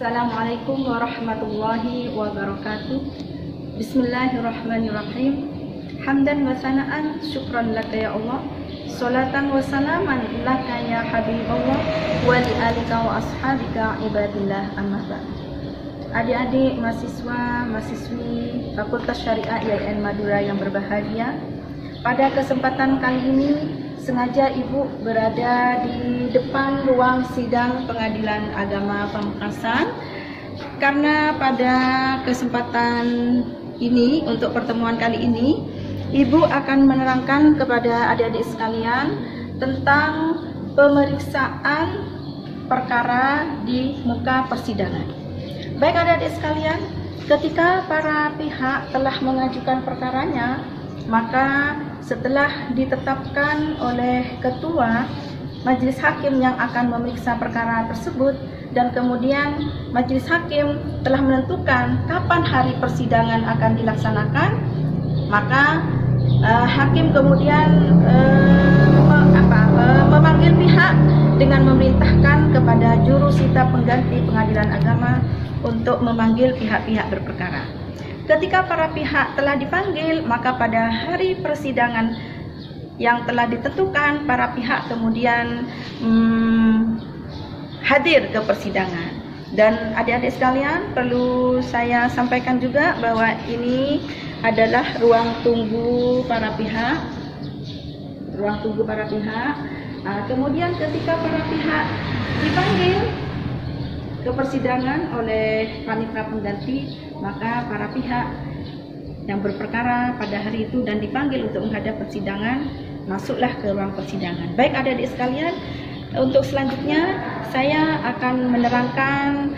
Assalamualaikum warahmatullahi wabarakatuh. Bismillahirrahmanirrahim. Hamdan wa sana'an syukran laka ya Allah. Salatan wa salaman laka ya Habiballah wa li alika wa ashabika ibadillah amma ba'd. Adik-adik mahasiswa, mahasiswi Fakultas Syariah IAIN Madura yang berbahagia, pada kesempatan kali ini sengaja Ibu berada di depan ruang sidang Pengadilan Agama Pamekasan karena pada kesempatan ini, untuk pertemuan kali ini, Ibu akan menerangkan kepada adik-adik sekalian tentang pemeriksaan perkara di muka persidangan. Baik adik-adik sekalian, ketika para pihak telah mengajukan perkaranya, maka setelah ditetapkan oleh ketua majelis hakim yang akan memeriksa perkara tersebut, dan kemudian majelis hakim telah menentukan kapan hari persidangan akan dilaksanakan, maka hakim kemudian memanggil pihak dengan memerintahkan kepada jurusita pengganti pengadilan agama untuk memanggil pihak-pihak berperkara. Ketika para pihak telah dipanggil, maka pada hari persidangan yang telah ditentukan, para pihak kemudian hadir ke persidangan. Dan adik-adik sekalian, perlu saya sampaikan juga bahwa ini adalah ruang tunggu para pihak. Kemudian ketika para pihak dipanggil ke persidangan oleh panitia pengganti, maka para pihak yang berperkara pada hari itu dan dipanggil untuk menghadap persidangan masuklah ke ruang persidangan. Baik adik-adik sekalian, untuk selanjutnya saya akan menerangkan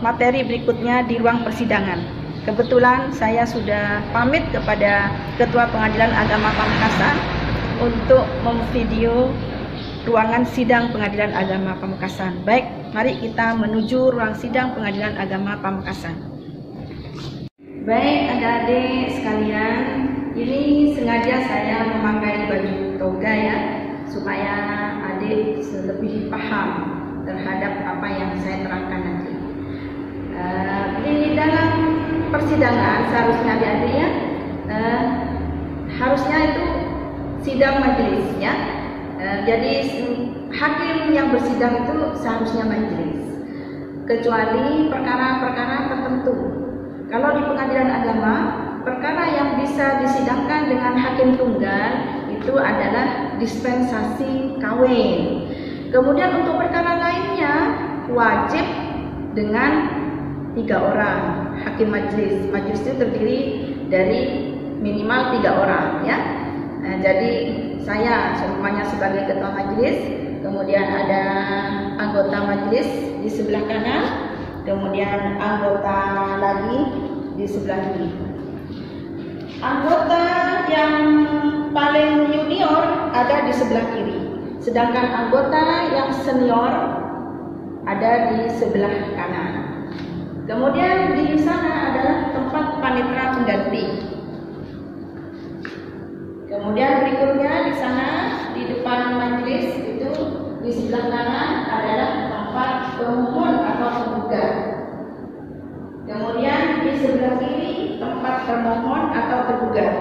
materi berikutnya di ruang persidangan. Kebetulan saya sudah pamit kepada Ketua Pengadilan Agama Pamekasan untuk memvideo ruangan sidang Pengadilan Agama Pamekasan. Baik, mari kita menuju ruang sidang Pengadilan Agama Pamekasan. Baik adik-adik sekalian, ini sengaja saya memakai baju toga ya, supaya adik lebih paham terhadap apa yang saya terangkan nanti. Di dalam persidangan seharusnya adik-adik ya, harusnya itu sidang majelis ya. Jadi hakim yang bersidang itu seharusnya majelis, kecuali perkara-perkara tertentu. Kalau di pengadilan agama, perkara yang bisa disidangkan dengan hakim tunggal itu adalah dispensasi kawin. Kemudian untuk perkara lainnya wajib dengan 3 orang hakim majelis. Majelis itu terdiri dari minimal 3 orang ya. Jadi saya semuanya sebagai ketua majelis, kemudian ada anggota majelis di sebelah kanan, kemudian anggota lagi di sebelah kiri. Anggota yang paling junior ada di sebelah kiri, sedangkan anggota yang senior ada di sebelah kanan. Kemudian di sana adalah tempat panitera pengganti. Kemudian berikutnya di sana di depan majelis itu di sebelah kanan adalah tempat pemohon atau penggugat. Kemudian di sebelah kiri tempat termohon atau tergugat.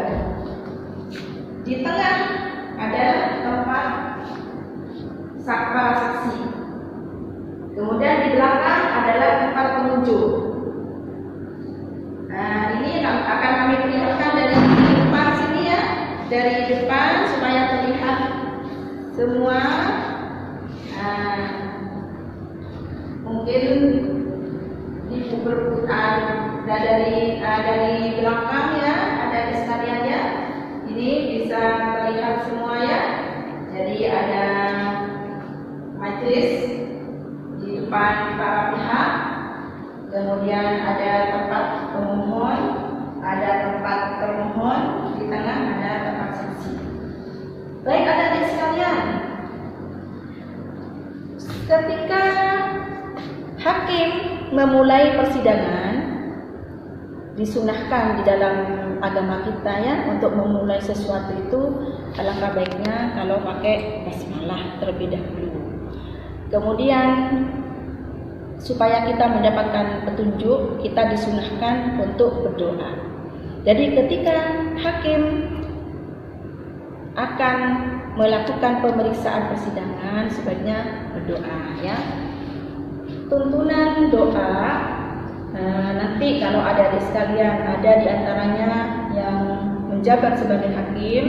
Di tengah adalah tempat para saksi. Kemudian di belakang adalah tempat pengunjung. Nah, ini akan kami perlihatkan dari depan sini ya. Dari depan supaya terlihat semua. Mungkin diputar dari belakang ya, ada sekalian ya. Ini bisa terlihat semua ya. Jadi ada majelis di depan para pihak, kemudian ada tempat pemohon, ada tempat termohon, di tengah ada tempat saksi. Baik adik-adik sekalian, ketika hakim memulai persidangan, disunahkan di dalam agama kita ya, untuk memulai sesuatu itu alangkah baiknya kalau pakai basmalah terlebih dahulu. Kemudian supaya kita mendapatkan petunjuk, kita disunahkan untuk berdoa. Jadi ketika hakim akan melakukan pemeriksaan persidangan, sebaiknya berdoa ya. Tuntunan doa, nanti kalau ada adik sekalian, ada di antaranya yang menjabat sebagai hakim,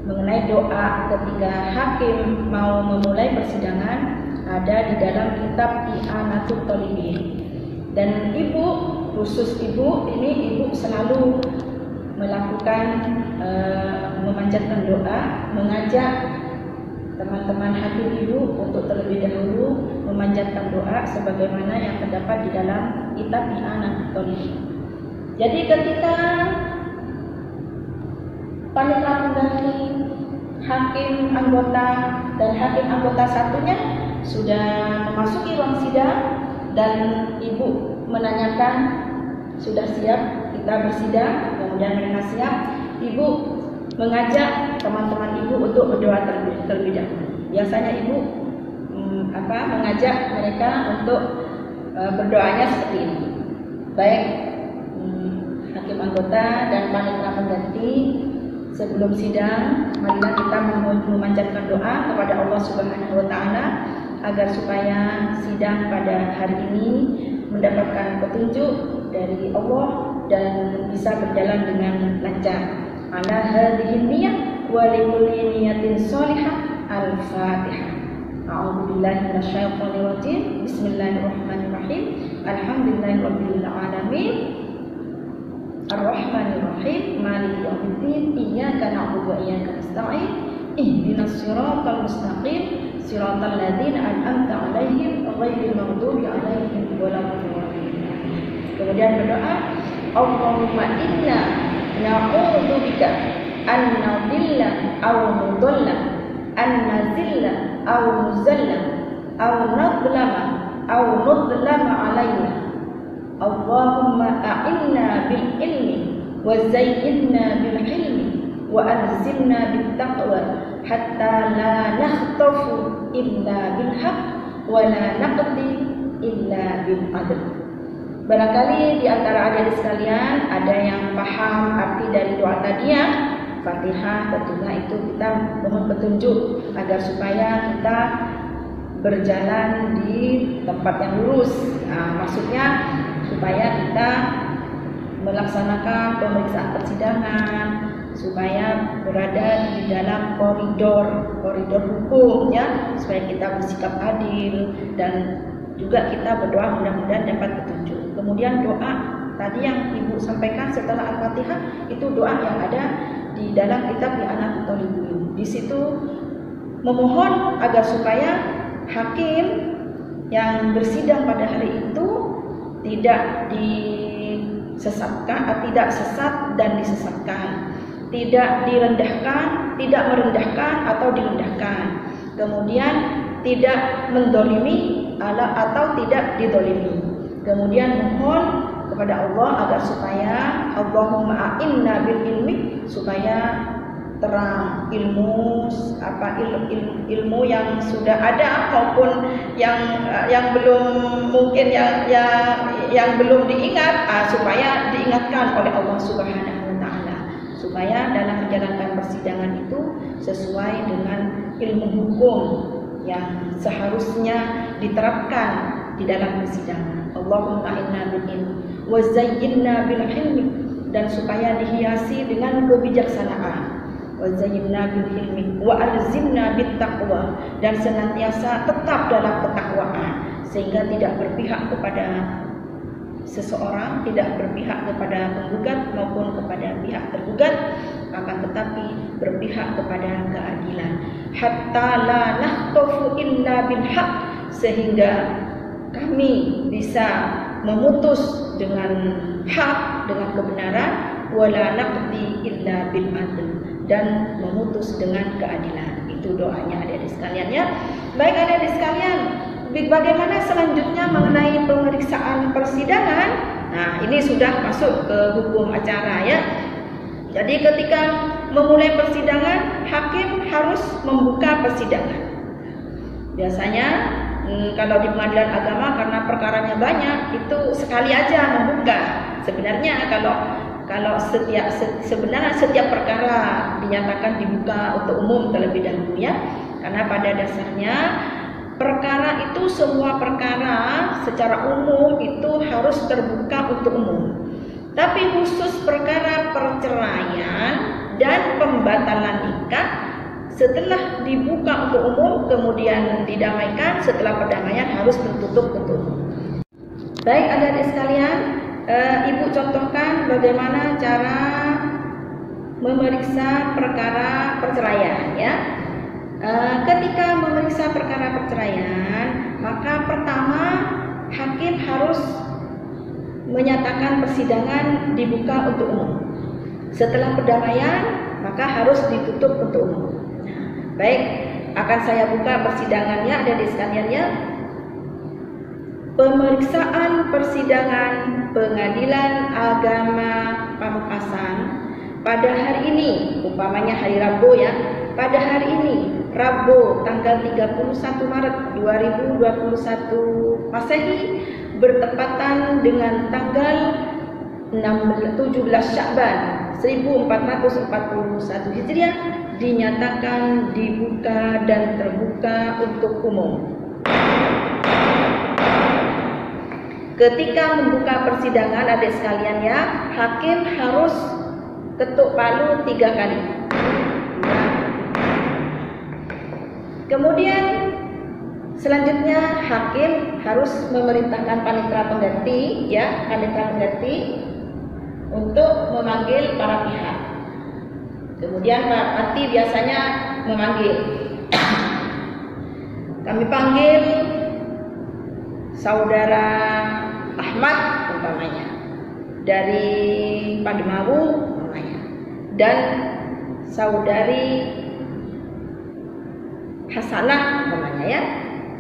mengenai doa ketika hakim mau memulai persidangan, ada di dalam kitab I'anatul Thalibin. Dan ibu, khusus ibu, ini ibu selalu melakukan memanjatkan doa, mengajak teman-teman hakim ibu untuk terlebih dahulu memanjatkan doa sebagaimana yang terdapat di dalam kitab I'anatul Thalibin. Jadi ketika panitia pengganti hakim anggota dan hakim anggota satunya sudah memasuki ruang sidang dan ibu menanyakan, sudah siap kita bersidang, kemudian mereka siap, ibu mengajak teman-teman ibu untuk berdoa terlebih dahulu. Biasanya ibu mengajak mereka untuk berdoanya seperti ini. Baik hakim anggota dan panitia pengganti, sebelum sidang, marilah kita memanjatkan doa kepada Allah Subhanahu wa taala agar supaya sidang pada hari ini mendapatkan petunjuk dari Allah dan bisa berjalan dengan lancar. Ala hadhihi niyyah wa likulli niyatin shalihah. Al-Fatihah. A'udzu billahi minasyaitonir rajim. Bismillahirrahmanirrahim. Alhamdulillahirabbil alamin. Ar-Rahmanir Rahim. Maliki yaumiddin. Iyyaka na'budu wa iyyaka nasta'in. Ihdinas siratal mustaqim. Siratal ladzina an'amta 'alaihim ghairil maghdubi 'alaihim waladdallin. Kemudian berdoa, Allahumma inna na'udzu bika an nadilla aw nudalla, an nazilla aw nuzalla, aw nadlama aw nudlama 'alaina. Allahumma a'inna bil ilmi wa zayyinna bil hilmi wa anzilna bit taqwa hatta la nakhtafu illa bil haqq wa la naqdi illa bil adl. Barangkali di antara adik sekalian ada yang paham arti dari doa tadiyah Fatihah, tentunya itu kita mohon petunjuk agar supaya kita berjalan di tempat yang lurus. Maksudnya supaya kita melaksanakan pemeriksaan persidangan, supaya berada di dalam koridor hukum ya, supaya kita bersikap adil dan juga kita berdoa mudah-mudahan dapat petunjuk. Kemudian doa tadi yang ibu sampaikan setelah Al-Fatihah itu doa yang ada di dalam kitab I'anatul Thalibin. Di situ memohon agar supaya hakim yang bersidang pada hari itu tidak disesatkan, tidak sesat dan disesatkan, tidak direndahkan, tidak merendahkan atau direndahkan, kemudian tidak mendolimi atau tidak didolimi. Kemudian mohon kepada Allah agar supaya Allahumma a'inna bil ilmi, supaya terang ilmu ilmu yang sudah ada maupun yang belum mungkin yang belum diingat, supaya diingatkan oleh Allah Subhanahu wa taala, supaya dalam menjalankan persidangan itu sesuai dengan ilmu hukum yang seharusnya diterapkan di dalam persidangan. Allahumma inna bil ilmi wa zayyinna bil hilmi, dan supaya dihiasi dengan kebijaksanaan. Wa zayyinna bil hilmi wa alzimna bit taqwa, dan senantiasa tetap dalam ketakwaan sehingga tidak berpihak kepada seseorang, tidak berpihak kepada penggugat maupun kepada pihak tergugat, akan tetapi berpihak kepada keadilan. Hatta la nahtafu illa bil haqq, sehingga kami bisa memutus dengan hak, dengan kebenaran, wala naqdi illa bil adl, dan memutus dengan keadilan. Itu doanya adik-adik sekalian ya. Baik adik-adik sekalian, bagaimana selanjutnya mengenai pemeriksaan persidangan? Nah, ini sudah masuk ke hukum acara ya. Jadi ketika memulai persidangan, hakim harus membuka persidangan. Biasanya kalau di pengadilan agama karena perkaranya banyak itu sekali aja membuka. Sebenarnya kalau sebenarnya setiap perkara dinyatakan dibuka untuk umum terlebih dahulu ya, karena pada dasarnya perkara itu semua perkara secara umum itu harus terbuka untuk umum. Tapi khusus perkara perceraian dan pembatalan nikah setelah dibuka untuk umum kemudian didamaikan, setelah perdamaian harus tertutup untuk umum. Baik adik-adik sekalian, Ibu contohkan bagaimana cara memeriksa perkara perceraian ya. Ketika memeriksa perkara perceraian, maka pertama hakim harus menyatakan persidangan dibuka untuk umum. Setelah perdamaian, maka harus ditutup untuk umum. Baik, akan saya buka persidangannya adik-adik sekalian ya. Pemeriksaan persidangan Pengadilan Agama Pamekasan pada hari ini, umpamanya hari Rabu ya. Pada hari ini, Rabu tanggal 31 Maret 2021 Masehi bertepatan dengan tanggal 17 Syakban 1441 Hijriah dinyatakan dibuka dan terbuka untuk umum. Ketika membuka persidangan adik sekalian ya, hakim harus ketuk palu 3 kali. Kemudian selanjutnya hakim harus memerintahkan panitera pengganti ya, panitera pengganti untuk memanggil para pihak. Kemudian Pak Pati biasanya memanggil. Kami panggil saudara Ahmad umpamanya dari Pademawu umpamanya, dan saudari Hasanah umpamanya ya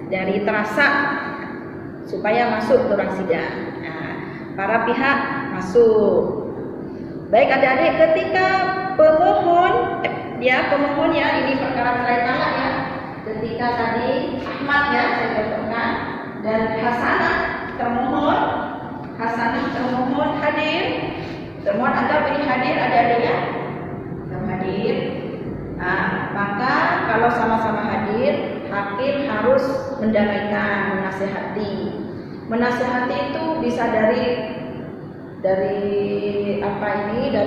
dari Terasak supaya masuk ke ruang sidang. Nah, para pihak masuk. Baik adik-adik, ketika pemohon ya, ini perkara cerai talak ya. Ketika tadi Ahmad ya saya contohkan dan Hasanah termohon hadir. Termohon anggap ini hadir adik-adik ya. Hadir. Nah, maka kalau sama-sama hadir, hakim harus mendamaikan, menasihati. Menasihati itu bisa dari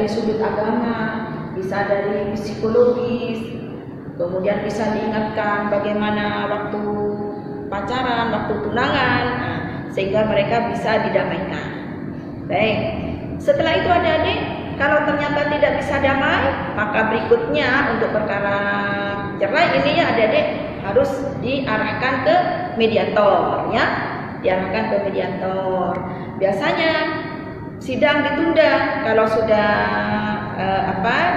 sudut agama, bisa dari psikologis, kemudian bisa diingatkan bagaimana waktu pacaran, waktu tunangan, sehingga mereka bisa didamaikan. Baik, setelah itu adik-adik, kalau ternyata tidak bisa damai, maka berikutnya untuk perkara cerai ini ya adik-adik harus diarahkan ke mediator ya, diarahkan ke mediator. Biasanya sidang ditunda kalau sudah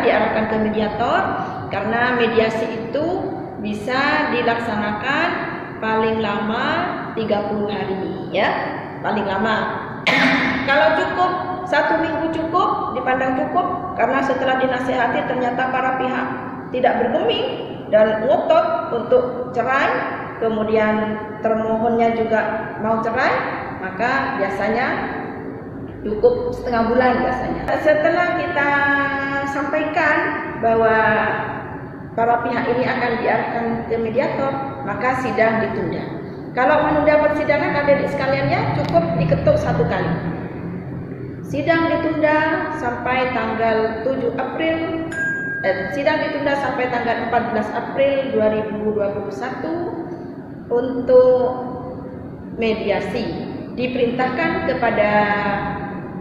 diarahkan ke mediator, karena mediasi itu bisa dilaksanakan paling lama 30 hari ya, paling lama. Kalau cukup 1 minggu cukup, dipandang cukup, karena setelah dinasihati ternyata para pihak tidak bergeming dan ngotot untuk cerai, kemudian termohonnya juga mau cerai, maka biasanya cukup setengah bulan biasanya. Setelah kita sampaikan bahwa para pihak ini akan diarahkan ke mediator, maka sidang ditunda. Kalau menunda persidangan adik-adik sekalian ya, cukup diketuk 1 kali. Sidang ditunda sampai tanggal 7 April. Sidang ditunda sampai tanggal 14 April 2021 untuk mediasi. Diperintahkan kepada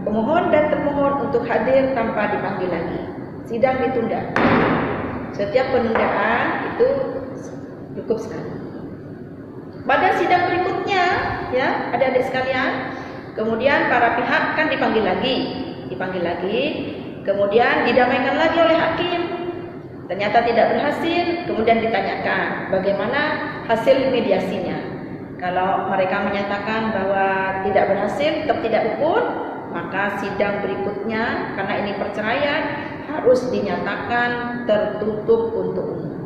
pemohon dan termohon untuk hadir tanpa dipanggil lagi. Sidang ditunda. Setiap penundaan itu cukup sekali. Pada sidang berikutnya, ya, adik-adik sekalian, kemudian para pihak kan dipanggil lagi, kemudian didamaikan lagi oleh hakim. Ternyata tidak berhasil, kemudian ditanyakan bagaimana hasil mediasinya. Kalau mereka menyatakan bahwa tidak berhasil, tetap tidak rukun, maka sidang berikutnya karena ini perceraian harus dinyatakan tertutup untuk umum.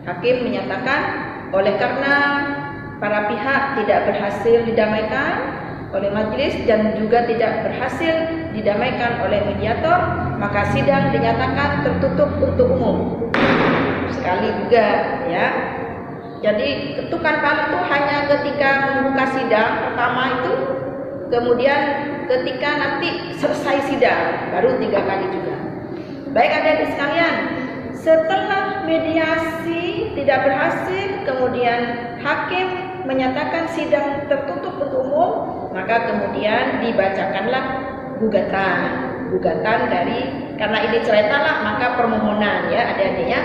Hakim menyatakan oleh karena para pihak tidak berhasil didamaikan oleh majelis dan juga tidak berhasil didamaikan oleh mediator, maka sidang dinyatakan tertutup untuk umum. Sekali juga ya. Jadi ketukan palu itu hanya ketika membuka sidang pertama itu, kemudian ketika nanti selesai sidang baru 3 kali juga. Baik adik-adik sekalian, setelah mediasi tidak berhasil, kemudian hakim menyatakan sidang tertutup untuk umum, maka kemudian dibacakanlah gugatan dari, karena ini cerai talak maka permohonan ya adik-adik ya,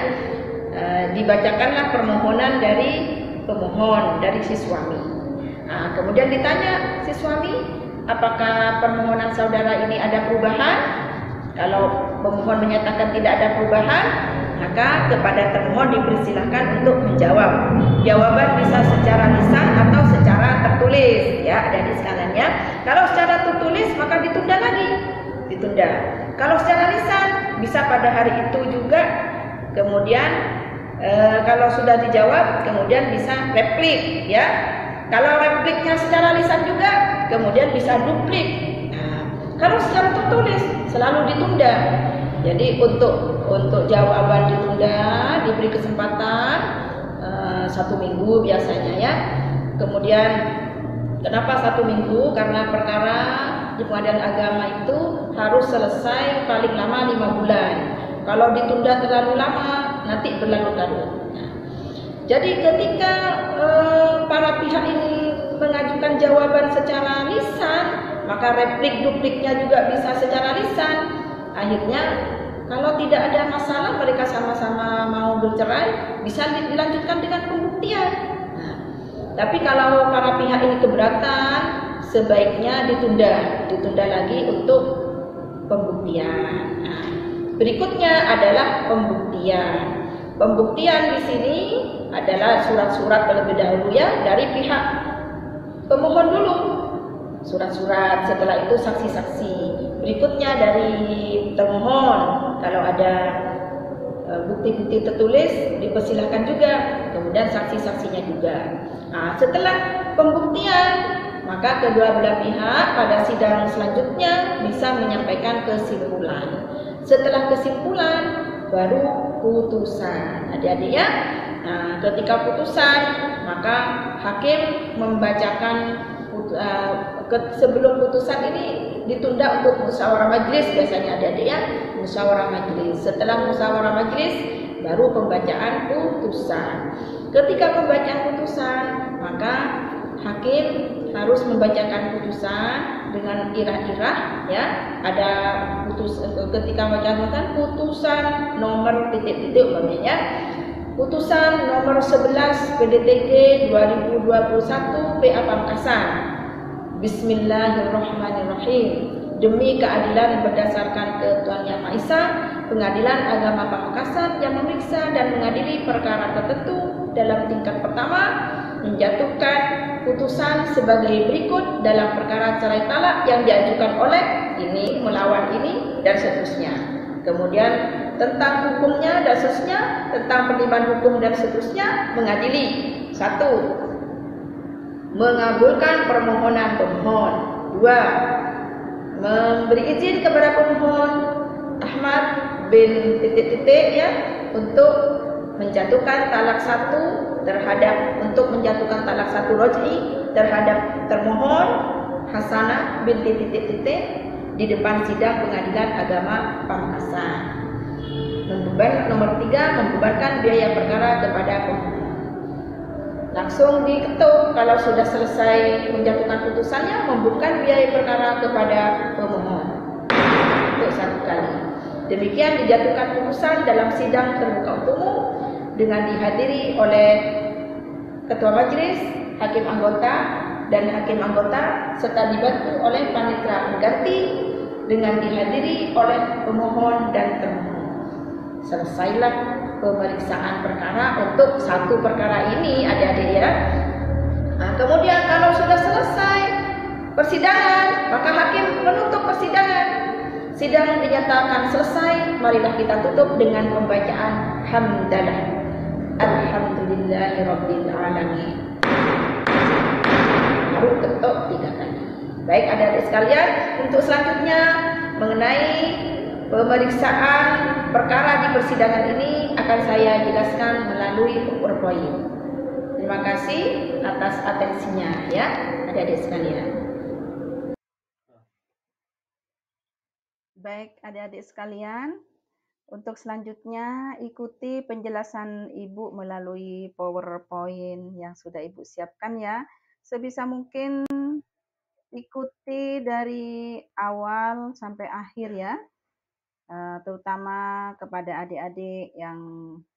dibacakanlah permohonan dari pemohon, dari si suami. Nah, kemudian ditanya si suami, apakah permohonan saudara ini ada perubahan? Kalau pemohon menyatakan tidak ada perubahan, maka kepada termohon dipersilahkan untuk menjawab. Jawaban bisa secara lisan atau secara tertulis ya adik-adik sekalian ya. Kalau secara tertulis maka ditunda lagi, ditunda. Kalau secara lisan bisa pada hari itu juga. Kemudian kalau sudah dijawab kemudian bisa replik ya. Kalau repliknya secara lisan juga kemudian bisa duplik. Nah, kalau secara tertulis selalu ditunda. Jadi untuk jawaban ditunda, diberi kesempatan 1 minggu biasanya ya. Kemudian kenapa 1 minggu? Karena perkara di pengadilan agama itu harus selesai paling lama 5 bulan. Kalau ditunda terlalu lama nanti berlarut-larut. Jadi ketika para pihak ini mengajukan jawaban secara lisan, maka replik dupliknya juga bisa secara lisan. Akhirnya kalau tidak ada masalah, mereka sama-sama mau bercerai, bisa dilanjutkan dengan pembuktian. Nah, tapi kalau para pihak ini keberatan, sebaiknya ditunda lagi untuk pembuktian. Nah, berikutnya adalah pembuktian. Pembuktian di sini adalah surat-surat terlebih dahulu ya, dari pihak pemohon dulu. Surat-surat, setelah itu saksi-saksi. Berikutnya dari termohon, kalau ada bukti-bukti tertulis dipersilahkan juga, kemudian saksi-saksinya juga. Nah, setelah pembuktian, maka kedua belah pihak pada sidang selanjutnya bisa menyampaikan kesimpulan. Setelah kesimpulan baru putusan, adik-adik ya. Nah, ketika putusan maka hakim membacakan sebelum putusan ini ditunda untuk musyawarah majelis, biasanya adik-adik ya, musyawarah majelis. Setelah musyawarah majelis baru pembacaan putusan. Ketika pembacaan putusan maka hakim harus membacakan putusan dengan irah-irah ya. Ada ketika membacakan putusan nomor titik-titik umpamanya, putusan nomor 11 PDTG 2021 PA Pamekasan. Bismillahirrahmanirrahim. Demi keadilan berdasarkan ketentuan Yang Maha Esa, Pengadilan Agama Pamekasan yang memeriksa dan mengadili perkara tertentu dalam tingkat pertama menjatuhkan putusan sebagai berikut dalam perkara cerai talak yang diajukan oleh ini melawan ini dan seterusnya. Kemudian tentang hukumnya dan seterusnya, tentang penerimaan hukum dan seterusnya, mengadili. 1. Mengabulkan permohonan pemohon. 2. Memberi izin kepada pemohon Ahmad bin titik-titik ya untuk menjatuhkan talak 1 untuk menjatuhkan talak 1 roj'i terhadap termohon Hasanah bin titik-titik di depan sidang Pengadilan Agama Pamekasan. Nomor 3, membebankan biaya perkara kepada pemohon. Langsung diketuk kalau sudah selesai menjatuhkan putusannya, membebankan biaya perkara kepada pemohon untuk 1 kali. Demikian dijatuhkan putusan dalam sidang terbuka untuk umum dengan dihadiri oleh ketua majelis, hakim anggota dan hakim anggota serta dibantu oleh panitera pengganti dengan dihadiri oleh pemohon dan termohon. Selesailah pemeriksaan perkara untuk 1 perkara ini adik-adik ya. Nah, kemudian kalau sudah selesai persidangan, maka hakim menutup persidangan. Sidang dinyatakan selesai, marilah kita tutup dengan pembacaan hamdalah. Alhamdulillahirabbil alamin. perlu ketok 3 kali. Baik adik-adik sekalian, untuk selanjutnya mengenai pemeriksaan perkara di persidangan ini akan saya jelaskan melalui PowerPoint. Terima kasih atas atensinya ya adik-adik sekalian. Baik adik-adik sekalian, untuk selanjutnya ikuti penjelasan Ibu melalui PowerPoint yang sudah Ibu siapkan ya. Sebisa mungkin ikuti dari awal sampai akhir ya, terutama kepada adik-adik yang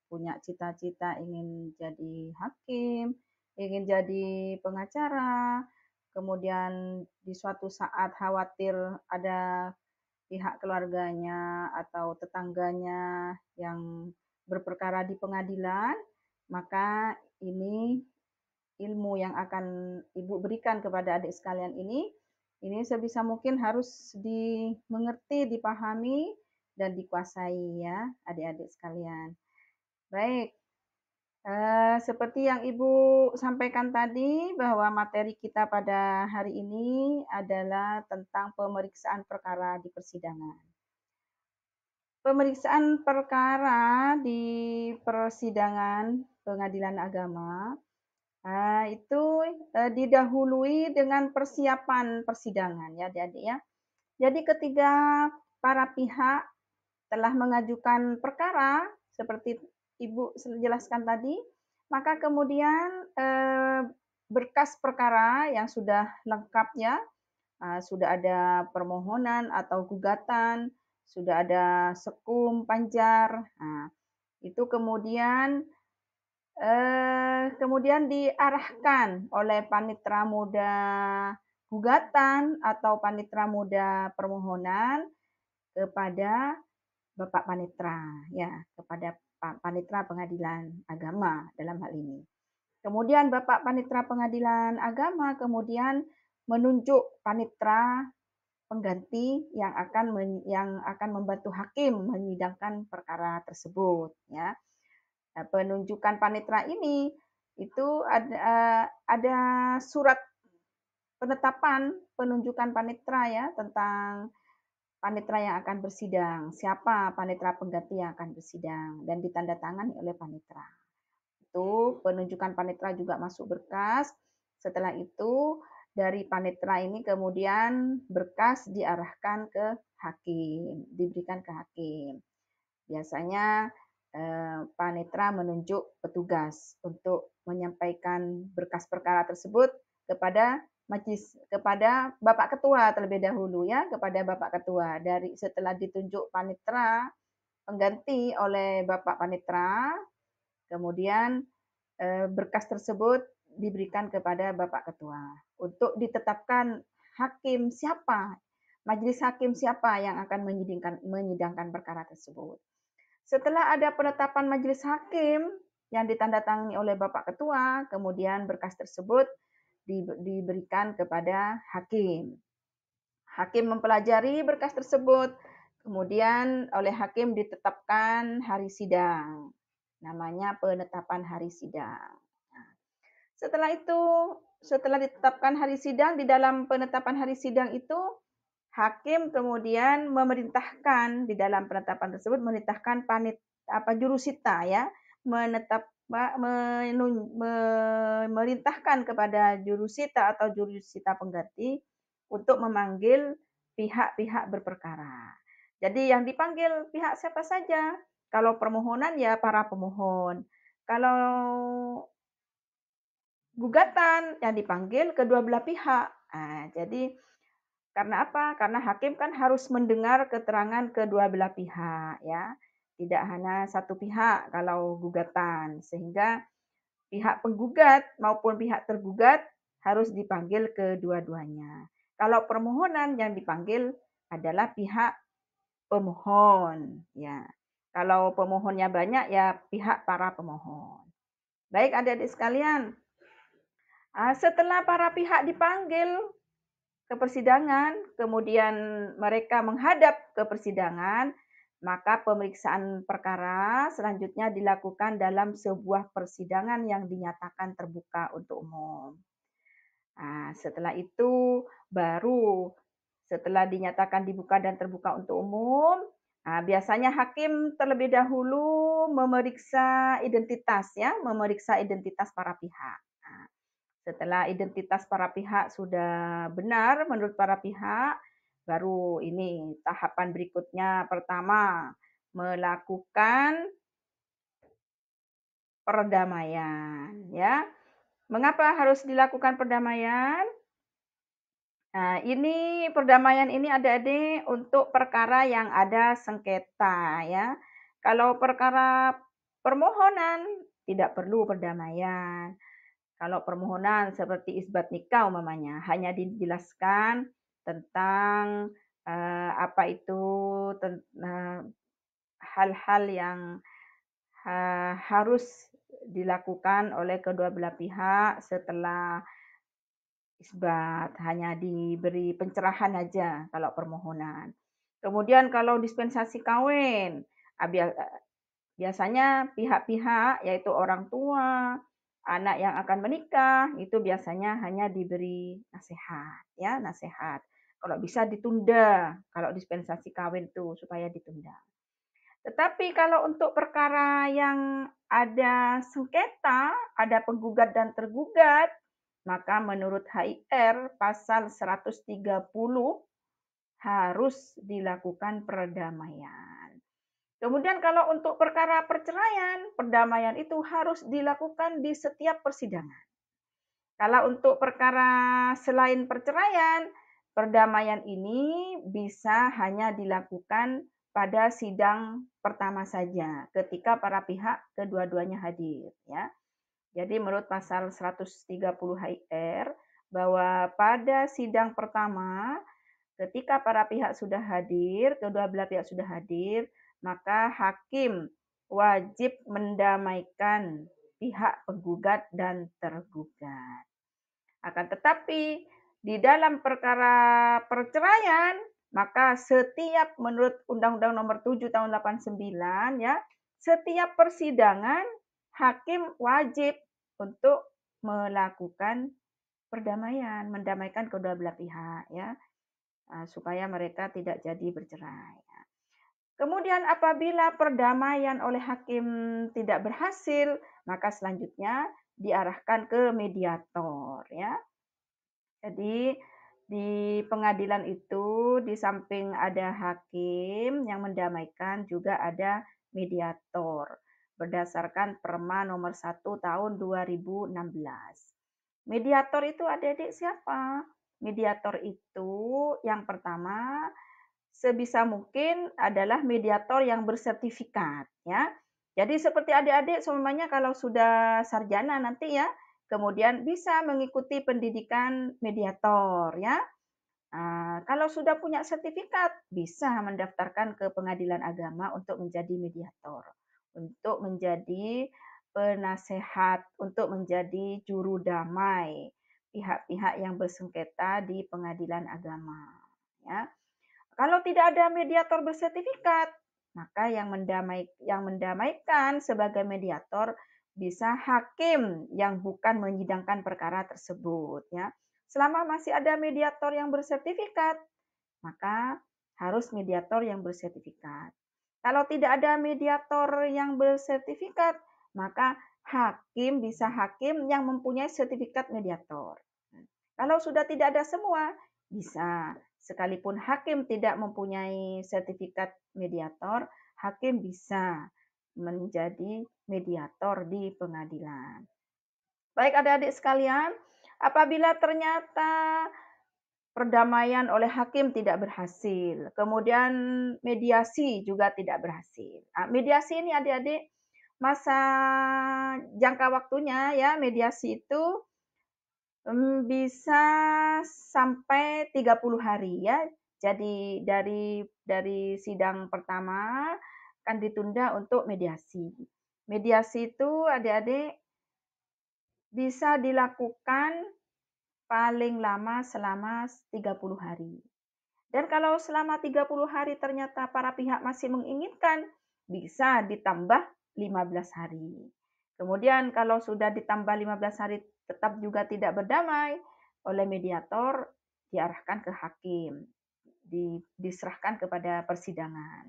punya cita-cita ingin jadi hakim, ingin jadi pengacara, kemudian di suatu saat khawatir ada pihak keluarganya atau tetangganya yang berperkara di pengadilan, maka ini ilmu yang akan Ibu berikan kepada adik sekalian ini sebisa mungkin harus dimengerti, dipahami, dan dikuasai ya adik-adik sekalian. Baik, seperti yang Ibu sampaikan tadi bahwa materi kita pada hari ini adalah tentang pemeriksaan perkara di persidangan. Pemeriksaan perkara di persidangan pengadilan agama itu didahului dengan persiapan persidangan ya adik-adik ya. Jadi ketika para pihak telah mengajukan perkara seperti Ibu jelaskan tadi, maka kemudian berkas perkara yang sudah lengkap ya, sudah ada permohonan atau gugatan, sudah ada sekum, panjar, itu kemudian diarahkan oleh panitera muda gugatan atau panitera muda permohonan kepada Bapak Panitera ya, kepada Pak Panitera Pengadilan Agama dalam hal ini. Kemudian Bapak Panitera Pengadilan Agama kemudian menunjuk panitera pengganti yang akan membantu hakim menyidangkan perkara tersebut ya. Nah, penunjukan panitera ini itu ada surat penetapan penunjukan panitera ya, tentang panitera yang akan bersidang, siapa panitera pengganti yang akan bersidang, dan ditandatangani oleh panitera. Itu penunjukan panitera juga masuk berkas. Setelah itu dari panitera ini kemudian berkas diarahkan ke hakim, diberikan ke hakim. Biasanya panitera menunjuk petugas untuk menyampaikan berkas perkara tersebut kepada majelis, kepada Bapak Ketua terlebih dahulu ya, kepada Bapak Ketua. Dari setelah ditunjuk panitera pengganti oleh Bapak Panitera, kemudian berkas tersebut diberikan kepada Bapak Ketua untuk ditetapkan hakim siapa, majelis hakim siapa yang akan menyidangkan perkara tersebut. Setelah ada penetapan majelis hakim yang ditandatangani oleh Bapak Ketua, kemudian berkas tersebut diberikan kepada hakim. Hakim mempelajari berkas tersebut, kemudian oleh hakim ditetapkan hari sidang. Namanya penetapan hari sidang. Setelah itu, setelah ditetapkan hari sidang, di dalam penetapan hari sidang itu hakim kemudian memerintahkan di dalam penetapan tersebut memerintahkan jurusita ya, memerintahkan kepada jurusita atau jurusita pengganti untuk memanggil pihak-pihak berperkara. Jadi yang dipanggil pihak siapa saja? Kalau permohonan ya para pemohon. Kalau gugatan yang dipanggil kedua belah pihak. Jadi karena apa? Karena hakim kan harus mendengar keterangan kedua belah pihak ya. Tidak hanya satu pihak kalau gugatan, sehingga pihak penggugat maupun pihak tergugat harus dipanggil kedua-duanya. Kalau permohonan yang dipanggil adalah pihak pemohon ya. Kalau pemohonnya banyak ya pihak para pemohon. Baik adik-adik sekalian, setelah para pihak dipanggil ke persidangan, kemudian mereka menghadap ke persidangan, maka pemeriksaan perkara selanjutnya dilakukan dalam sebuah persidangan yang dinyatakan terbuka untuk umum. Nah, setelah itu baru setelah dinyatakan dibuka dan terbuka untuk umum, biasanya hakim terlebih dahulu memeriksa identitas ya, memeriksa identitas para pihak. Nah, setelah identitas para pihak sudah benar menurut para pihak, baru ini tahapan berikutnya. Pertama, melakukan perdamaian ya. Mengapa harus dilakukan perdamaian? Nah, ini perdamaian ini adik-adik untuk perkara yang ada sengketa ya. Kalau perkara permohonan tidak perlu perdamaian. Kalau permohonan seperti isbat nikah umpamanya hanya dijelaskan tentang apa itu hal-hal yang harus dilakukan oleh kedua belah pihak setelah isbat, hanya diberi pencerahan aja kalau permohonan. Kemudian kalau dispensasi kawin, biasanya pihak-pihak yaitu orang tua, anak yang akan menikah itu biasanya hanya diberi nasihat, ya, nasihat. Kalau bisa ditunda, kalau dispensasi kawin itu supaya ditunda. Tetapi kalau untuk perkara yang ada sengketa, ada penggugat dan tergugat, maka menurut HIR pasal 130 harus dilakukan perdamaian. Kemudian kalau untuk perkara perceraian, perdamaian itu harus dilakukan di setiap persidangan. Kalau untuk perkara selain perceraian, perdamaian ini bisa hanya dilakukan pada sidang pertama saja ketika para pihak kedua-duanya hadir ya. Jadi menurut pasal 130 HIR bahwa pada sidang pertama ketika para pihak sudah hadir, kedua belah pihak sudah hadir, maka hakim wajib mendamaikan pihak penggugat dan tergugat. Akan tetapi di dalam perkara perceraian, maka setiap menurut Undang-Undang Nomor 7 Tahun 89 ya, setiap persidangan hakim wajib untuk melakukan perdamaian, mendamaikan kedua belah pihak ya, supaya mereka tidak jadi bercerai. Kemudian apabila perdamaian oleh hakim tidak berhasil, maka selanjutnya diarahkan ke mediator ya. Jadi di pengadilan itu di samping ada hakim yang mendamaikan juga ada mediator berdasarkan Perma nomor 1 tahun 2016. Mediator itu adik-adik siapa? Mediator itu yang pertama sebisa mungkin adalah mediator yang bersertifikat ya. Jadi seperti adik-adik semuanya kalau sudah sarjana nanti ya, kemudian bisa mengikuti pendidikan mediator ya. Kalau sudah punya sertifikat bisa mendaftarkan ke pengadilan agama untuk menjadi mediator, untuk menjadi penasehat, untuk menjadi juru damai pihak-pihak yang bersengketa di pengadilan agama ya. Kalau tidak ada mediator bersertifikat, maka yang mendamaikan sebagai mediator bisa hakim yang bukan menyidangkan perkara tersebut ya. Selama masih ada mediator yang bersertifikat, maka harus mediator yang bersertifikat. Kalau tidak ada mediator yang bersertifikat, maka hakim yang mempunyai sertifikat mediator. Kalau sudah tidak ada semua, bisa. Sekalipun hakim tidak mempunyai sertifikat mediator, hakim bisa menjadi mediator di pengadilan. Baik adik-adik sekalian, apabila ternyata perdamaian oleh hakim tidak berhasil, kemudian mediasi juga tidak berhasil. Mediasi ini adik-adik masa jangka waktunya ya, mediasi itu bisa sampai 30 hari ya. Jadi dari sidang pertama akan ditunda untuk mediasi. Mediasi itu adik-adik bisa dilakukan paling lama selama 30 hari. Dan kalau selama 30 hari ternyata para pihak masih menginginkan, bisa ditambah 15 hari. Kemudian kalau sudah ditambah 15 hari tetap juga tidak berdamai, oleh mediator diarahkan ke hakim, diserahkan kepada persidangan.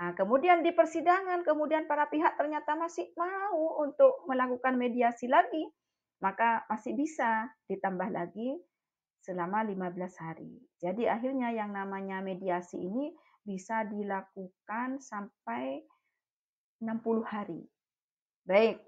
Nah, kemudian di persidangan, kemudian para pihak ternyata masih mau untuk melakukan mediasi lagi, maka masih bisa ditambah lagi selama 15 hari. Jadi akhirnya yang namanya mediasi ini bisa dilakukan sampai 60 hari. Baik,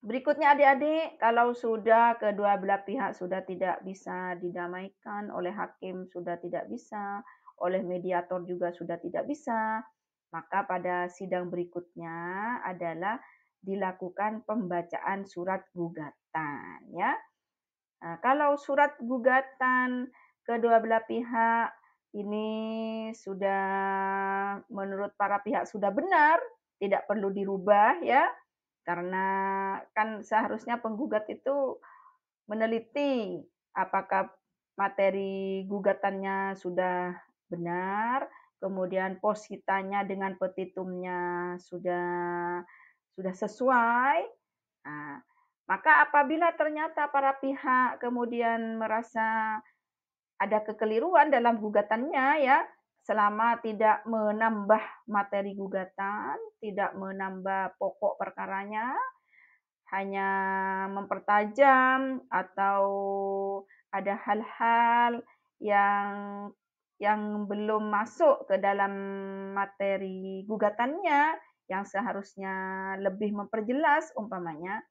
berikutnya adik-adik, kalau sudah kedua belah pihak sudah tidak bisa didamaikan oleh hakim, sudah tidak bisa, oleh mediator juga sudah tidak bisa, maka pada sidang berikutnya adalah dilakukan pembacaan surat gugatan, ya. Nah, kalau surat gugatan kedua belah pihak ini sudah menurut para pihak sudah benar, tidak perlu dirubah, ya. Karena kan seharusnya penggugat itu meneliti apakah materi gugatannya sudah benar, kemudian positanya dengan petitumnya sudah sesuai. Nah, maka apabila ternyata para pihak kemudian merasa ada kekeliruan dalam gugatannya, ya, selama tidak menambah materi gugatan, tidak menambah pokok perkaranya, hanya mempertajam atau ada hal-hal yang belum masuk ke dalam materi gugatannya yang seharusnya lebih memperjelas umpamanya,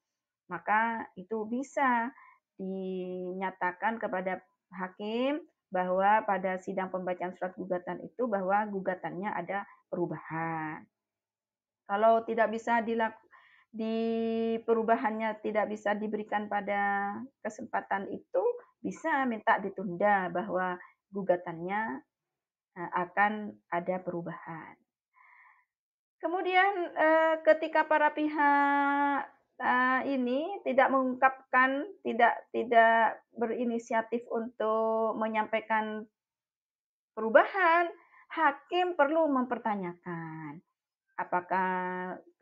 maka itu bisa dinyatakan kepada hakim bahwa pada sidang pembacaan surat gugatan itu bahwa gugatannya ada perubahan. Kalau tidak bisa perubahannya tidak bisa diberikan pada kesempatan itu, bisa minta ditunda bahwa gugatannya akan ada perubahan. Kemudian ketika para pihak ini tidak mengungkapkan, tidak berinisiatif untuk menyampaikan perubahan, hakim perlu mempertanyakan. Apakah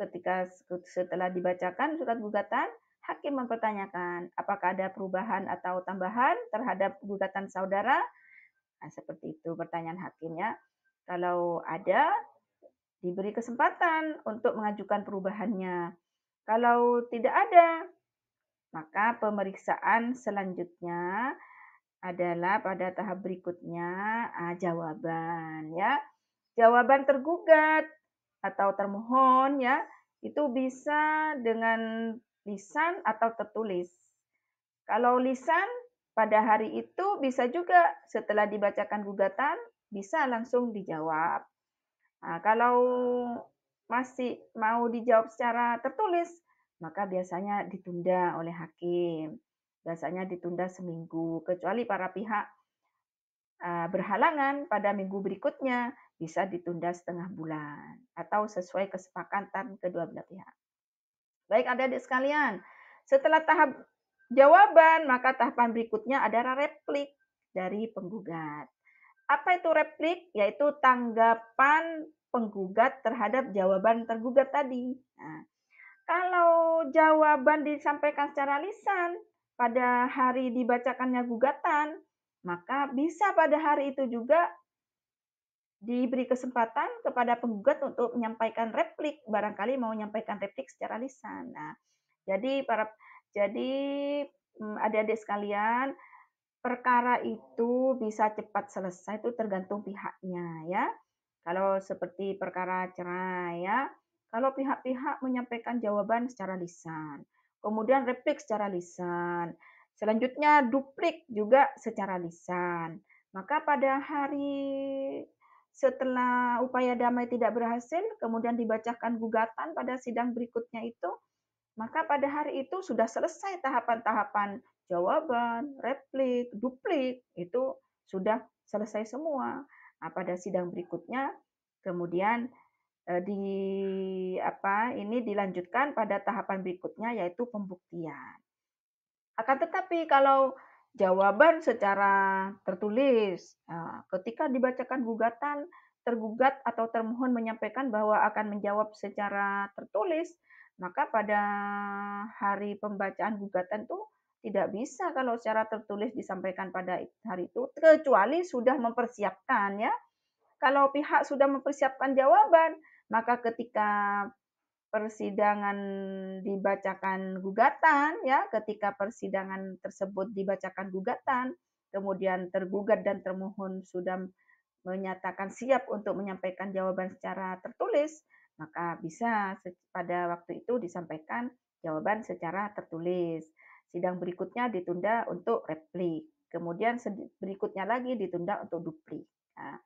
ketika setelah dibacakan surat gugatan, hakim mempertanyakan apakah ada perubahan atau tambahan terhadap gugatan saudara? Nah, seperti itu pertanyaan hakimnya. Kalau ada, diberi kesempatan untuk mengajukan perubahannya. Kalau tidak ada, maka pemeriksaan selanjutnya adalah pada tahap berikutnya jawaban, ya. Jawaban tergugat atau termohon, ya, itu bisa dengan lisan atau tertulis. Kalau lisan pada hari itu bisa juga setelah dibacakan gugatan bisa langsung dijawab. Nah, kalau masih mau dijawab secara tertulis, maka biasanya ditunda oleh hakim. Biasanya ditunda seminggu, kecuali para pihak berhalangan pada minggu berikutnya, bisa ditunda setengah bulan atau sesuai kesepakatan kedua belah pihak. Baik adik-adik sekalian, setelah tahap jawaban, maka tahapan berikutnya adalah replik dari penggugat. Apa itu replik? Yaitu tanggapan penggugat terhadap jawaban tergugat tadi. Nah, kalau jawaban disampaikan secara lisan pada hari dibacakannya gugatan, maka bisa pada hari itu juga diberi kesempatan kepada penggugat untuk menyampaikan replik, barangkali mau menyampaikan replik secara lisan. Nah, jadi adik-adik sekalian, perkara itu bisa cepat selesai itu tergantung pihaknya, ya. Kalau seperti perkara cerai, ya, kalau pihak-pihak menyampaikan jawaban secara lisan, kemudian replik secara lisan, selanjutnya duplik juga secara lisan, maka pada hari setelah upaya damai tidak berhasil, kemudian dibacakan gugatan pada sidang berikutnya itu, maka pada hari itu sudah selesai tahapan-tahapan jawaban, replik, duplik, itu sudah selesai semua. Nah, pada sidang berikutnya kemudian ini dilanjutkan pada tahapan berikutnya yaitu pembuktian. Akan tetapi kalau jawaban secara tertulis, ketika dibacakan gugatan, tergugat atau termohon menyampaikan bahwa akan menjawab secara tertulis, maka pada hari pembacaan gugatan itu tidak bisa kalau secara tertulis disampaikan pada hari itu, kecuali sudah mempersiapkan ya. Kalau pihak sudah mempersiapkan jawaban, maka ketika persidangan dibacakan gugatan ya, ketika persidangan tersebut dibacakan gugatan, kemudian tergugat dan termohon sudah menyatakan siap untuk menyampaikan jawaban secara tertulis, maka bisa pada waktu itu disampaikan jawaban secara tertulis. Sidang berikutnya ditunda untuk replik. Kemudian berikutnya lagi ditunda untuk duplik. Nah,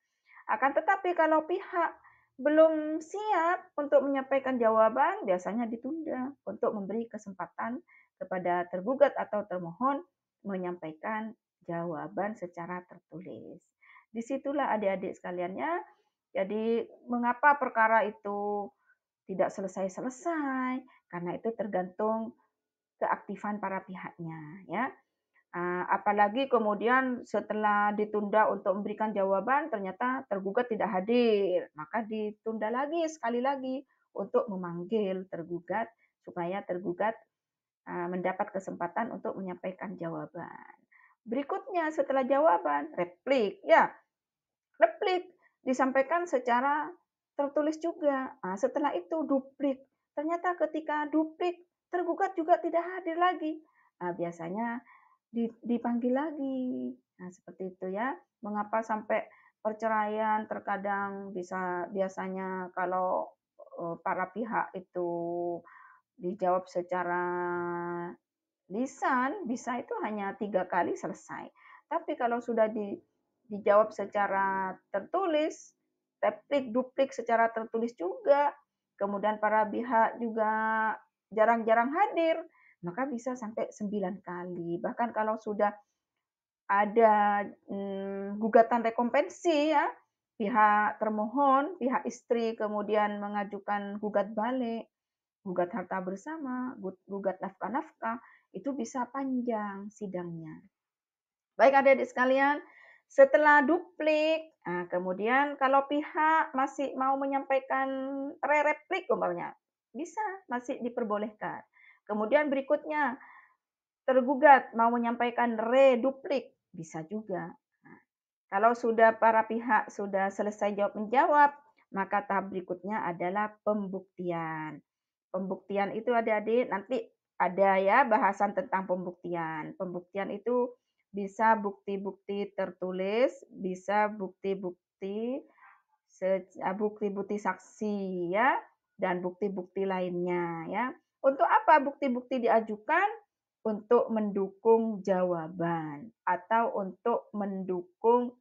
akan tetapi kalau pihak belum siap untuk menyampaikan jawaban, biasanya ditunda untuk memberi kesempatan kepada tergugat atau termohon menyampaikan jawaban secara tertulis. Disitulah adik-adik sekaliannya, jadi mengapa perkara itu tidak selesai-selesai? Karena itu tergantung keaktifan para pihaknya, ya. Apalagi kemudian setelah ditunda untuk memberikan jawaban, ternyata tergugat tidak hadir, maka ditunda lagi sekali lagi untuk memanggil tergugat supaya tergugat mendapat kesempatan untuk menyampaikan jawaban. Berikutnya setelah jawaban, replik. Ya, replik disampaikan secara tertulis juga. Setelah itu duplik. Ternyata ketika duplik, tergugat juga tidak hadir lagi. Biasanya dipanggil lagi. Nah, seperti itu ya. Mengapa sampai perceraian terkadang biasanya kalau para pihak itu dijawab secara lisan, bisa itu hanya 3 kali selesai. Tapi kalau sudah dijawab secara tertulis, replik, duplik secara tertulis juga, kemudian para pihak juga jarang-jarang hadir, maka bisa sampai 9 kali. Bahkan kalau sudah ada gugatan rekompensi ya, pihak termohon, pihak istri kemudian mengajukan gugat balik, gugat harta bersama, gugat nafkah-nafkah, itu bisa panjang sidangnya. Baik adik-adik sekalian, setelah duplik, kemudian kalau pihak masih mau menyampaikan replik umpamanya, bisa, masih diperbolehkan. Kemudian berikutnya, tergugat mau menyampaikan reduplik, bisa juga. Nah, kalau sudah para pihak sudah selesai jawab-menjawab, maka tahap berikutnya adalah pembuktian. Pembuktian itu adik-adik nanti ada ya bahasan tentang pembuktian. Pembuktian itu bisa bukti-bukti tertulis, bisa bukti-bukti bukti-bukti saksi ya, dan bukti-bukti lainnya ya. Untuk apa bukti-bukti diajukan? Untuk mendukung jawaban atau untuk mendukung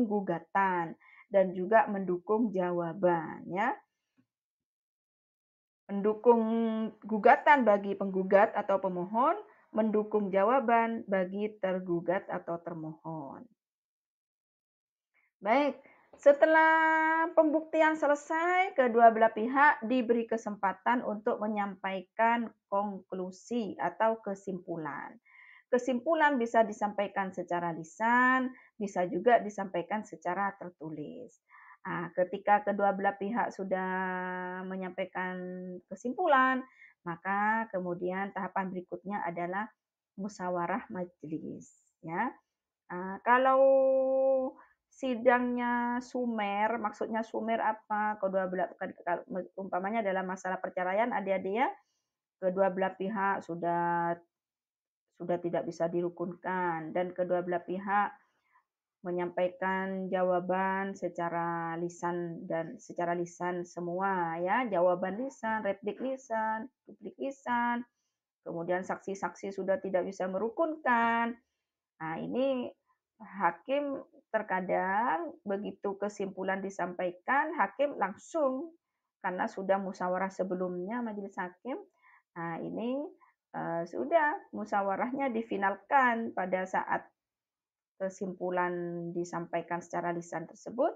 gugatan dan juga mendukung jawaban ya. Mendukung gugatan bagi penggugat atau pemohon, mendukung jawaban bagi tergugat atau termohon. Baik, setelah pembuktian selesai, kedua belah pihak diberi kesempatan untuk menyampaikan konklusi atau kesimpulan. Kesimpulan bisa disampaikan secara lisan, bisa juga disampaikan secara tertulis. Ketika kedua belah pihak sudah menyampaikan kesimpulan, maka kemudian tahapan berikutnya adalah musyawarah majelis. Ya, kalau sidangnya sumer, maksudnya sumer apa? Kedua belah umpamanya dalam masalah perceraian adik-adik ya, kedua belah pihak sudah tidak bisa dirukunkan dan kedua belah pihak menyampaikan jawaban secara lisan dan secara lisan semua ya, jawaban lisan, replik lisan, duplik lisan, kemudian saksi-saksi sudah tidak bisa merukunkan. Ini hakim terkadang begitu kesimpulan disampaikan, hakim langsung karena sudah musyawarah sebelumnya majelis hakim. Ini sudah musyawarahnya difinalkan pada saat kesimpulan disampaikan secara lisan tersebut,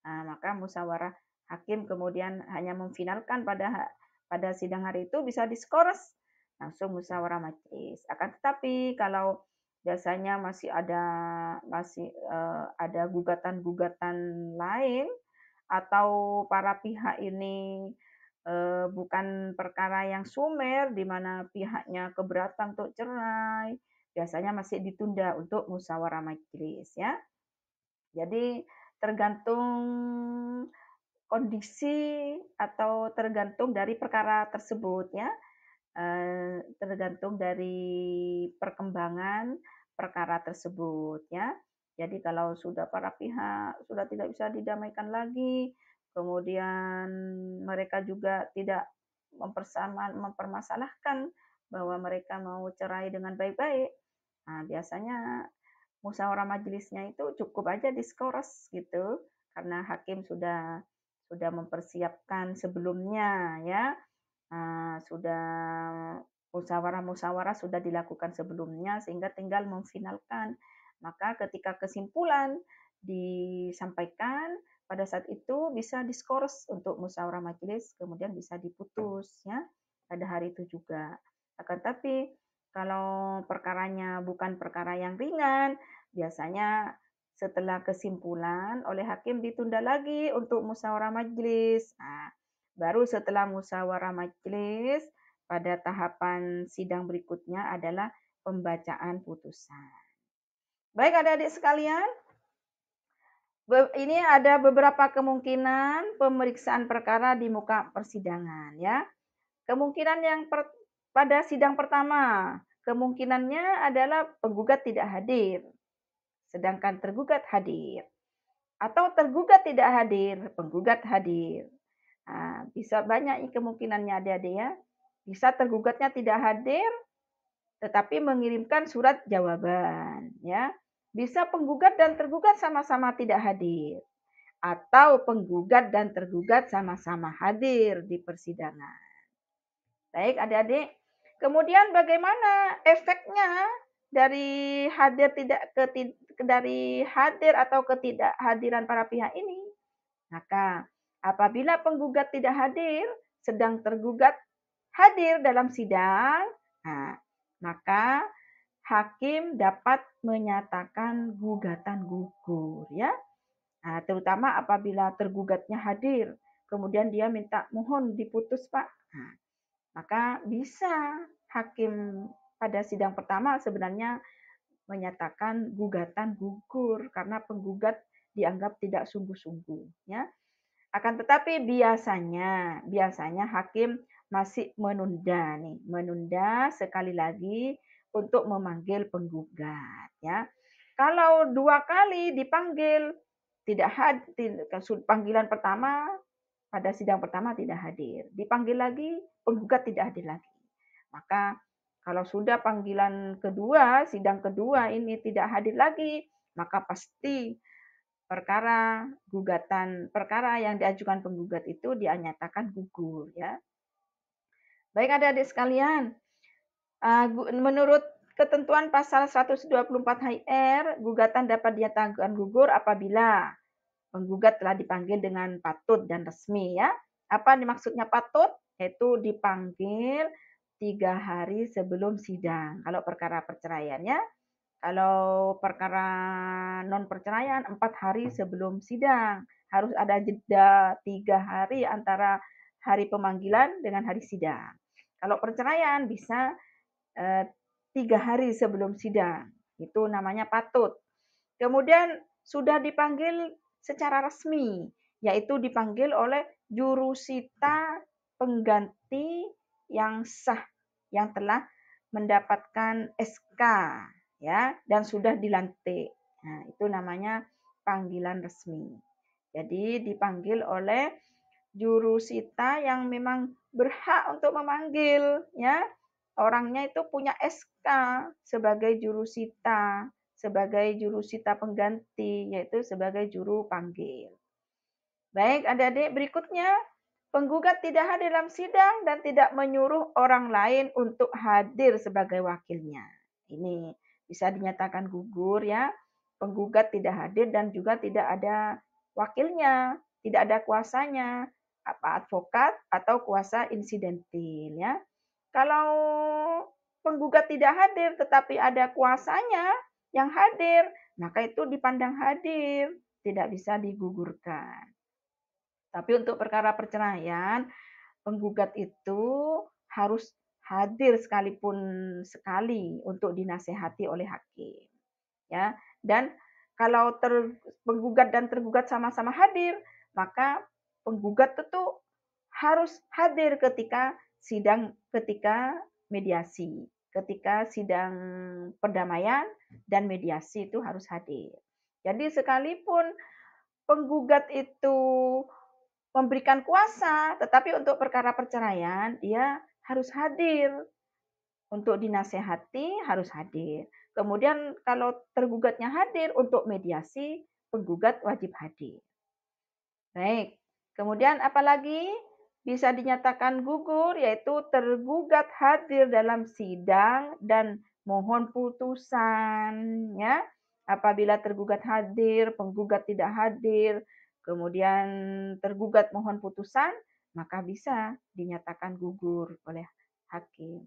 maka musyawarah hakim kemudian hanya memfinalkan pada sidang hari itu bisa diskors langsung musyawarah majelis. Akan tetapi kalau biasanya masih ada gugatan-gugatan lain atau para pihak ini bukan perkara yang sumer di mana pihaknya keberatan untuk cerai, biasanya masih ditunda untuk musyawarah majelis ya. Jadi tergantung kondisi atau tergantung dari perkara tersebut ya. Tergantung dari perkembangan perkara tersebut ya. Jadi kalau sudah para pihak sudah tidak bisa didamaikan lagi, kemudian mereka juga tidak mempermasalahkan bahwa mereka mau cerai dengan baik-baik. Nah, biasanya musyawarah majelisnya itu cukup aja diskors gitu, karena hakim sudah mempersiapkan sebelumnya ya. Sudah musyawarah-musyawarah sudah dilakukan sebelumnya sehingga tinggal memfinalkan. Maka ketika kesimpulan disampaikan pada saat itu bisa diskors untuk musyawarah majelis kemudian bisa diputus ya pada hari itu juga. Akan tapi kalau perkaranya bukan perkara yang ringan, biasanya setelah kesimpulan oleh hakim ditunda lagi untuk musyawarah majelis. Nah, baru setelah musyawarah majelis, pada tahapan sidang berikutnya adalah pembacaan putusan. Baik adik-adik sekalian, ini ada beberapa kemungkinan pemeriksaan perkara di muka persidangan ya. Kemungkinan yang pada sidang pertama, kemungkinannya adalah penggugat tidak hadir, sedangkan tergugat hadir. Atau tergugat tidak hadir, penggugat hadir. Nah, bisa banyak kemungkinannya adik-adik ya. Bisa tergugatnya tidak hadir, tetapi mengirimkan surat jawaban. Ya, bisa penggugat dan tergugat sama-sama tidak hadir. Atau penggugat dan tergugat sama-sama hadir di persidangan. Baik adik-adik. Kemudian bagaimana efeknya dari hadir atau ketidakhadiran para pihak ini? Maka apabila penggugat tidak hadir, sedang tergugat hadir dalam sidang, nah, maka hakim dapat menyatakan gugatan gugur ya. Nah, terutama apabila tergugatnya hadir, kemudian dia minta mohon diputus Pak. Nah, maka bisa hakim pada sidang pertama sebenarnya menyatakan gugatan gugur karena penggugat dianggap tidak sungguh-sungguh ya. Akan tetapi biasanya hakim masih menunda sekali lagi untuk memanggil penggugat ya. Kalau 2 kali dipanggil tidak hadir, panggilan pertama pada sidang pertama tidak hadir, dipanggil lagi penggugat tidak hadir lagi. Maka kalau sudah panggilan kedua, sidang kedua ini tidak hadir lagi, maka pasti perkara yang diajukan penggugat itu dinyatakan gugur ya. Baik adik-adik sekalian, menurut ketentuan pasal 124 HR, gugatan dapat dinyatakan gugur apabila penggugat telah dipanggil dengan patut dan resmi ya. Apa dimaksudnya patut? Yaitu dipanggil 3 hari sebelum sidang. Kalau perkara perceraian ya. Kalau perkara non perceraian 4 hari sebelum sidang. Harus ada jeda 3 hari antara hari pemanggilan dengan hari sidang. Kalau perceraian bisa 3 hari sebelum sidang. Itu namanya patut. Kemudian sudah dipanggil secara resmi, yaitu dipanggil oleh jurusita pengganti yang sah, yang telah mendapatkan SK ya dan sudah dilantik. Nah, itu namanya panggilan resmi. Jadi dipanggil oleh jurusita yang memang berhak untuk memanggil ya. Orangnya itu punya SK sebagai jurusita pengganti, yaitu sebagai juru panggil. Baik, adik-adik, berikutnya penggugat tidak hadir dalam sidang dan tidak menyuruh orang lain untuk hadir sebagai wakilnya. Ini bisa dinyatakan gugur ya. Penggugat tidak hadir dan juga tidak ada wakilnya, tidak ada kuasanya, apa advokat atau kuasa insidentil ya. Kalau penggugat tidak hadir tetapi ada kuasanya yang hadir, maka itu dipandang hadir, tidak bisa digugurkan. Tapi untuk perkara perceraian, penggugat itu harus hadir sekalipun sekali untuk dinasehati oleh hakim. Ya, dan kalau penggugat dan tergugat sama-sama hadir, maka penggugat itu harus hadir ketika mediasi, ketika sidang perdamaian dan mediasi itu harus hadir. Jadi sekalipun penggugat itu memberikan kuasa, tetapi untuk perkara perceraian dia harus hadir. Untuk dinasehati harus hadir. Kemudian kalau tergugatnya hadir untuk mediasi, penggugat wajib hadir. Baik. Kemudian apalagi bisa dinyatakan gugur, yaitu tergugat hadir dalam sidang dan mohon putusan, ya. Apabila tergugat hadir, penggugat tidak hadir, kemudian tergugat mohon putusan, maka bisa dinyatakan gugur oleh hakim.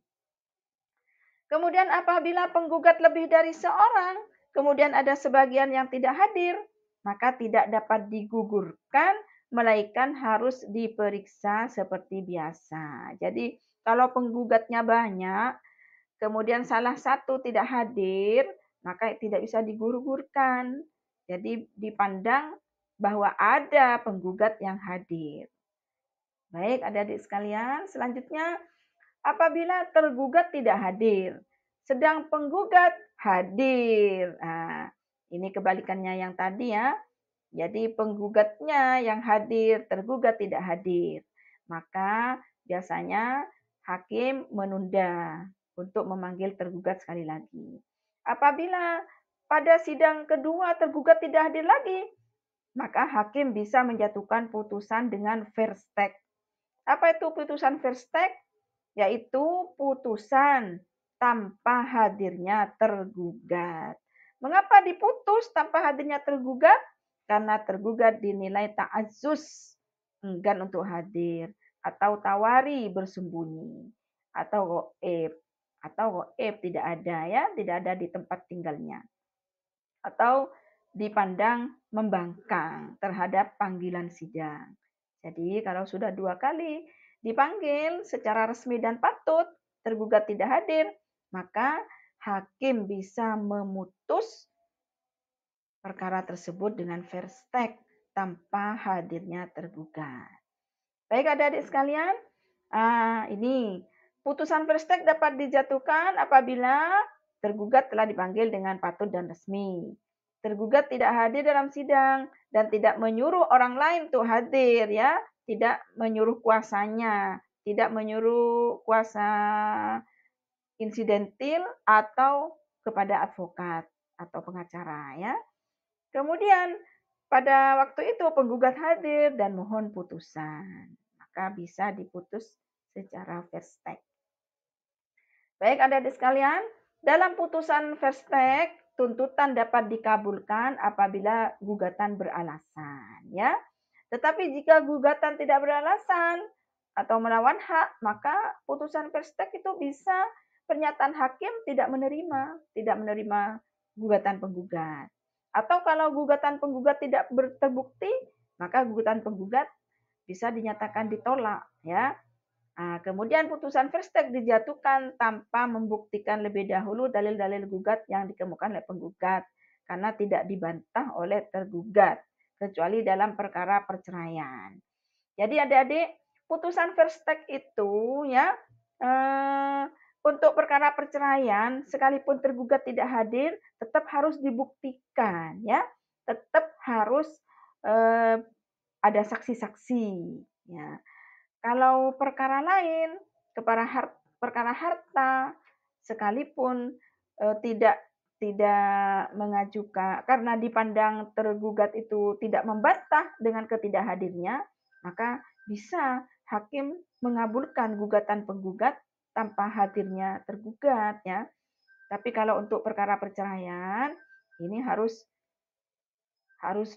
Kemudian apabila penggugat lebih dari seorang, kemudian ada sebagian yang tidak hadir, maka tidak dapat digugurkan, melainkan harus diperiksa seperti biasa. Jadi kalau penggugatnya banyak, kemudian salah satu tidak hadir, maka tidak bisa digugurkan. Jadi dipandang bahwa ada penggugat yang hadir. Baik, adik-adik sekalian, selanjutnya apabila tergugat tidak hadir, sedang penggugat hadir. Nah, ini kebalikannya yang tadi ya. Jadi penggugatnya yang hadir, tergugat tidak hadir. Maka biasanya hakim menunda untuk memanggil tergugat sekali lagi. Apabila pada sidang kedua tergugat tidak hadir lagi, maka hakim bisa menjatuhkan putusan dengan verstek. Apa itu putusan verstek? Yaitu putusan tanpa hadirnya tergugat. Mengapa diputus tanpa hadirnya tergugat? Karena tergugat dinilai ta'azzus, enggan untuk hadir, atau tawari bersembunyi, atau goib tidak ada ya, tidak ada di tempat tinggalnya. Atau dipandang membangkang terhadap panggilan sidang. Jadi kalau sudah 2 kali dipanggil secara resmi dan patut, tergugat tidak hadir, maka hakim bisa memutus perkara tersebut dengan verstek tanpa hadirnya tergugat. Baik adik-adik sekalian, ini putusan verstek dapat dijatuhkan apabila tergugat telah dipanggil dengan patut dan resmi. Tergugat tidak hadir dalam sidang dan tidak menyuruh orang lain untuk hadir ya, tidak menyuruh kuasanya, tidak menyuruh kuasa insidentil atau kepada advokat atau pengacara ya. Kemudian pada waktu itu penggugat hadir dan mohon putusan, maka bisa diputus secara verstek. Baik adik-adik sekalian, dalam putusan verstek tuntutan dapat dikabulkan apabila gugatan beralasan, ya. Tetapi jika gugatan tidak beralasan atau melawan hak, maka putusan verstek itu bisa pernyataan hakim tidak menerima gugatan penggugat. Atau kalau gugatan penggugat tidak terbukti, maka gugatan penggugat bisa dinyatakan ditolak, ya. Nah, kemudian putusan verstek dijatuhkan tanpa membuktikan lebih dahulu dalil-dalil gugat yang dikemukakan oleh penggugat karena tidak dibantah oleh tergugat kecuali dalam perkara perceraian. Jadi adik-adik, putusan verstek itu ya untuk perkara perceraian sekalipun tergugat tidak hadir tetap harus dibuktikan ya, tetap harus ada saksi-saksi ya. Kalau perkara lain, perkara harta, sekalipun tidak mengajukan karena dipandang tergugat itu tidak membantah dengan ketidakhadirnya, maka bisa hakim mengabulkan gugatan penggugat tanpa hadirnya tergugat ya. Tapi kalau untuk perkara perceraian ini harus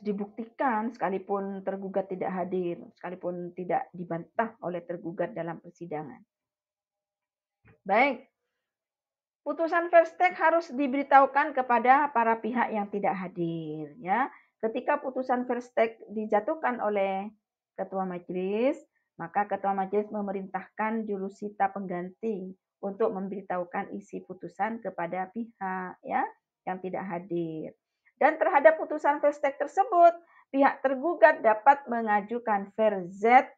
dibuktikan sekalipun tergugat tidak hadir, sekalipun tidak dibantah oleh tergugat dalam persidangan. Baik, putusan verstek harus diberitahukan kepada para pihak yang tidak hadir. Ya, ketika putusan verstek dijatuhkan oleh ketua majelis, maka ketua majelis memerintahkan jurusita pengganti untuk memberitahukan isi putusan kepada pihak ya yang tidak hadir. Dan terhadap putusan Verstek tersebut, pihak tergugat dapat mengajukan verzet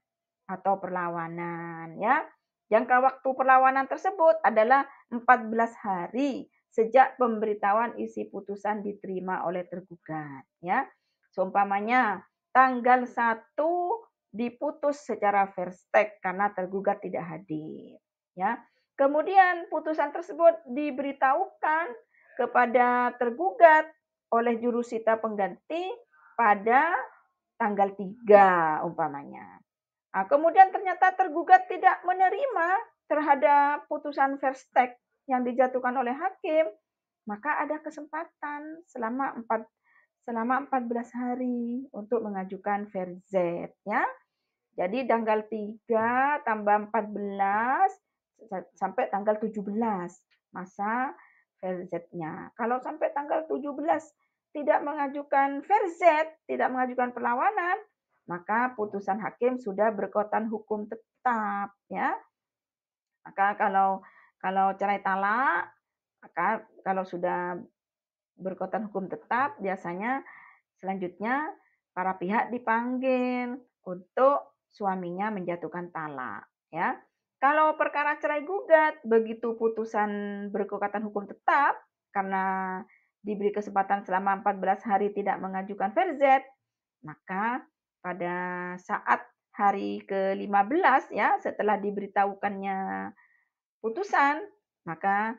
atau perlawanan ya. Jangka waktu perlawanan tersebut adalah 14 hari sejak pemberitahuan isi putusan diterima oleh tergugat ya. Seumpamanya tanggal 1 diputus secara verstek karena tergugat tidak hadir ya. Kemudian putusan tersebut diberitahukan kepada tergugat oleh jurusita pengganti pada tanggal 3 umpamanya. Nah, kemudian ternyata tergugat tidak menerima terhadap putusan verstek yang dijatuhkan oleh hakim, maka ada kesempatan selama 14 hari untuk mengajukan verzet ya. Jadi tanggal 3 tambah 14 sampai tanggal 17 masa verzetnya. Kalau sampai tanggal 17 tidak mengajukan verzet, tidak mengajukan perlawanan, maka putusan hakim sudah berkekuatan hukum tetap ya. Maka kalau cerai talak, maka kalau sudah berkekuatan hukum tetap biasanya selanjutnya para pihak dipanggil untuk suaminya menjatuhkan talak ya. Kalau perkara cerai gugat begitu putusan berkekuatan hukum tetap karena diberi kesempatan selama 14 hari tidak mengajukan verzet, maka pada saat hari ke-15 ya setelah diberitahukannya putusan, maka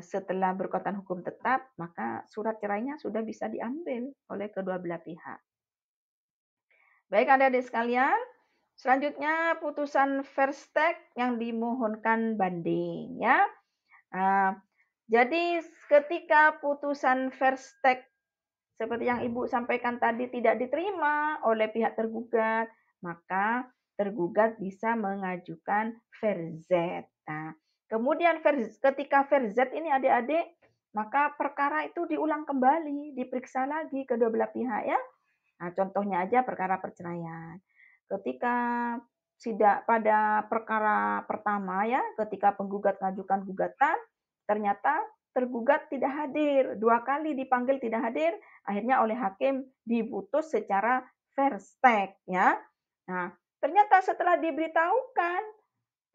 setelah berkekuatan hukum tetap, maka surat cerainya sudah bisa diambil oleh kedua belah pihak. Baik adik-adik sekalian, selanjutnya putusan verstek yang dimohonkan banding ya. Jadi ketika putusan verstek seperti yang Ibu sampaikan tadi tidak diterima oleh pihak tergugat, maka tergugat bisa mengajukan verzet. Nah, kemudian ketika verzet ini adik-adik, maka perkara itu diulang kembali, diperiksa lagi kedua belah pihak ya. Nah, contohnya aja perkara perceraian. Ketika pada perkara pertama ya, ketika penggugat mengajukan gugatan, ternyata tergugat tidak hadir, 2 kali dipanggil tidak hadir, akhirnya oleh hakim diputus secara verstek ya. Nah, ternyata setelah diberitahukan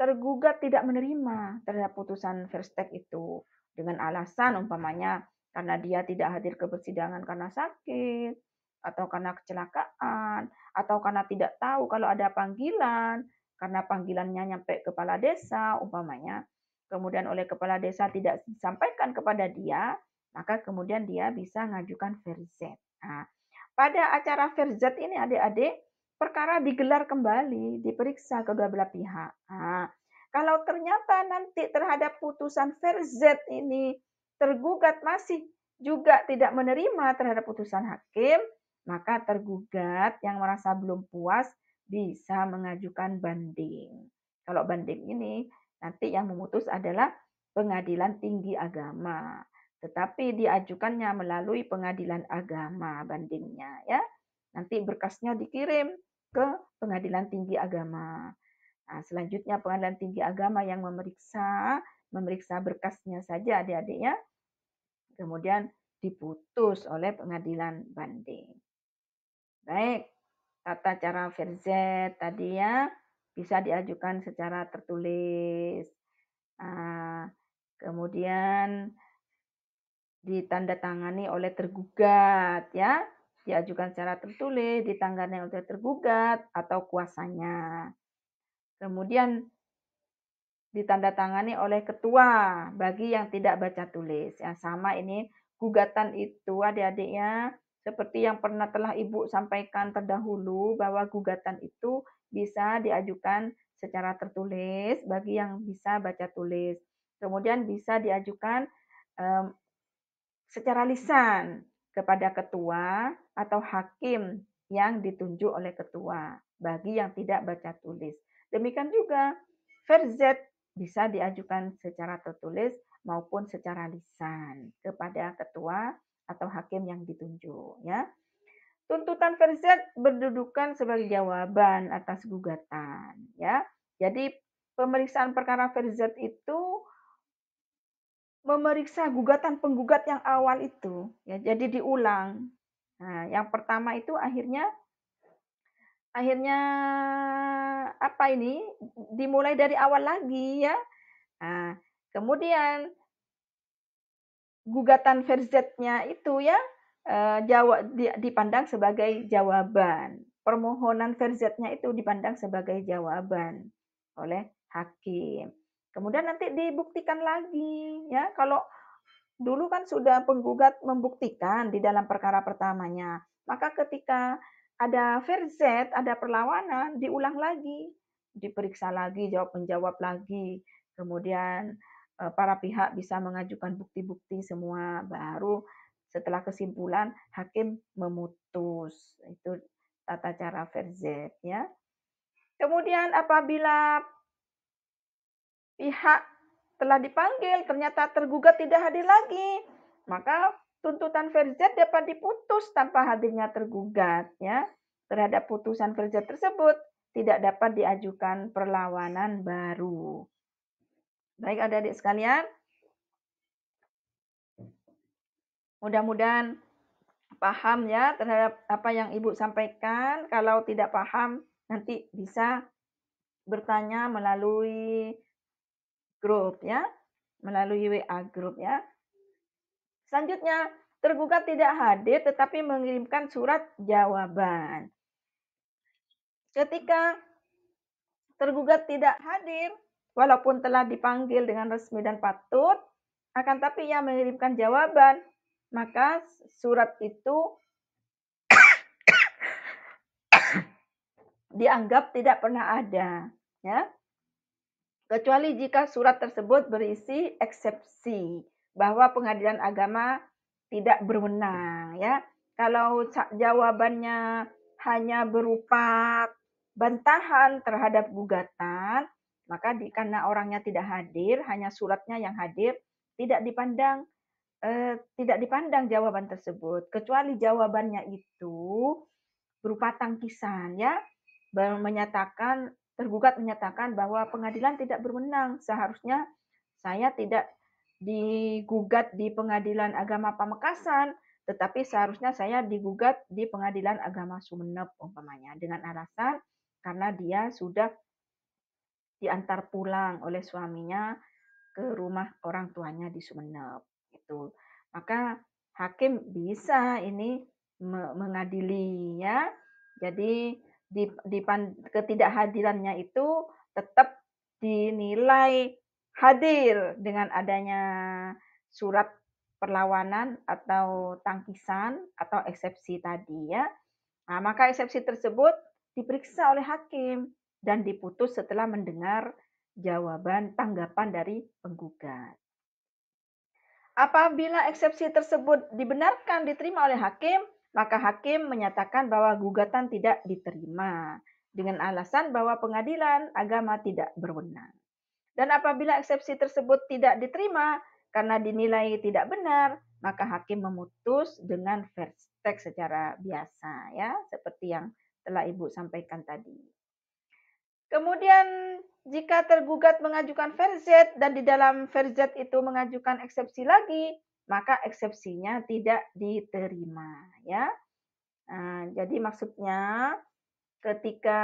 tergugat tidak menerima terhadap putusan verstek itu dengan alasan umpamanya karena dia tidak hadir ke persidangan karena sakit atau karena kecelakaan atau karena tidak tahu kalau ada panggilan karena panggilannya nyampe kepala desa umpamanya kemudian oleh kepala desa tidak disampaikan kepada dia maka kemudian dia bisa mengajukan verzet. Nah, pada acara verzet ini adik-adik perkara digelar kembali, diperiksa kedua belah pihak. Nah, kalau ternyata nanti terhadap putusan verzet ini tergugat masih juga tidak menerima terhadap putusan hakim, maka tergugat yang merasa belum puas bisa mengajukan banding. Kalau banding ini nanti yang memutus adalah Pengadilan Tinggi Agama, tetapi diajukannya melalui Pengadilan Agama bandingnya ya. Nanti berkasnya dikirim ke Pengadilan Tinggi Agama. Nah, selanjutnya Pengadilan Tinggi Agama yang memeriksa berkasnya saja adik-adik ya. Kemudian diputus oleh pengadilan banding. Baik, tata cara verzet tadi ya bisa diajukan secara tertulis. Kemudian ditandatangani oleh tergugat ya. Diajukan secara tertulis, ditangani oleh tergugat atau kuasanya. Kemudian ditandatangani oleh ketua bagi yang tidak baca tulis. Yang sama ini gugatan itu adik-adiknya seperti yang pernah telah Ibu sampaikan terdahulu bahwa gugatan itu bisa diajukan secara tertulis bagi yang bisa baca tulis. Kemudian bisa diajukan secara lisan kepada ketua atau hakim yang ditunjuk oleh ketua bagi yang tidak baca tulis. Demikian juga verzet bisa diajukan secara tertulis maupun secara lisan kepada ketua atau hakim yang ditunjuk ya. tuntutan verzet berdudukan sebagai jawaban atas gugatan, ya. Jadi pemeriksaan perkara verzet itu memeriksa gugatan penggugat yang awal itu, ya. Jadi diulang. Nah, yang pertama itu akhirnya akhirnya apa ini? Dimulai dari awal lagi, ya. Nah, kemudian gugatan verzetnya itu, ya, dipandang sebagai jawaban. Permohonan verzetnya itu dipandang sebagai jawaban oleh hakim. Kemudian nanti dibuktikan lagi, ya. Kalau dulu kan sudah penggugat membuktikan di dalam perkara pertamanya, maka ketika ada verzet, ada perlawanan, diulang lagi, diperiksa lagi, jawab-menjawab lagi. Kemudian para pihak bisa mengajukan bukti-bukti semua, baru setelah kesimpulan hakim memutus. Itu tata cara verzet, ya. Kemudian apabila pihak telah dipanggil ternyata tergugat tidak hadir lagi, maka tuntutan verzet dapat diputus tanpa hadirnya tergugat, ya. Terhadap putusan verzet tersebut tidak dapat diajukan perlawanan baru. Baik adik-adik sekalian, mudah-mudahan paham ya terhadap apa yang Ibu sampaikan. Kalau tidak paham, nanti bisa bertanya melalui grup, ya, melalui WA grup, ya. Selanjutnya, tergugat tidak hadir tetapi mengirimkan surat jawaban. Ketika tergugat tidak hadir, walaupun telah dipanggil dengan resmi dan patut, akan tapi ia mengirimkan jawaban, maka surat itu dianggap tidak pernah ada, ya. Kecuali jika surat tersebut berisi eksepsi bahwa pengadilan agama tidak berwenang, ya. Kalau jawabannya hanya berupa bantahan terhadap gugatan, maka karena orangnya tidak hadir, hanya suratnya yang hadir, tidak dipandang jawaban tersebut, kecuali jawabannya itu berupa tangkisan, ya, tergugat menyatakan bahwa pengadilan tidak berwenang, seharusnya saya tidak digugat di Pengadilan Agama Pamekasan, tetapi seharusnya saya digugat di Pengadilan Agama Sumeneb umpamanya, dengan alasan karena dia sudah diantar pulang oleh suaminya ke rumah orang tuanya di Sumeneb. Itu. Maka hakim bisa ini mengadili, ya. Jadi ketidakhadirannya itu tetap dinilai hadir dengan adanya surat perlawanan atau tangkisan atau eksepsi tadi, ya. Nah, maka eksepsi tersebut diperiksa oleh hakim dan diputus setelah mendengar jawaban tanggapan dari penggugat. Apabila eksepsi tersebut dibenarkan diterima oleh hakim, maka hakim menyatakan bahwa gugatan tidak diterima dengan alasan bahwa pengadilan agama tidak berwenang. Dan apabila eksepsi tersebut tidak diterima karena dinilai tidak benar, maka hakim memutus dengan verstek secara biasa, ya, seperti yang telah Ibu sampaikan tadi. Kemudian jika tergugat mengajukan verzet dan di dalam verzet itu mengajukan eksepsi lagi, maka eksepsinya tidak diterima, ya. Nah, jadi maksudnya ketika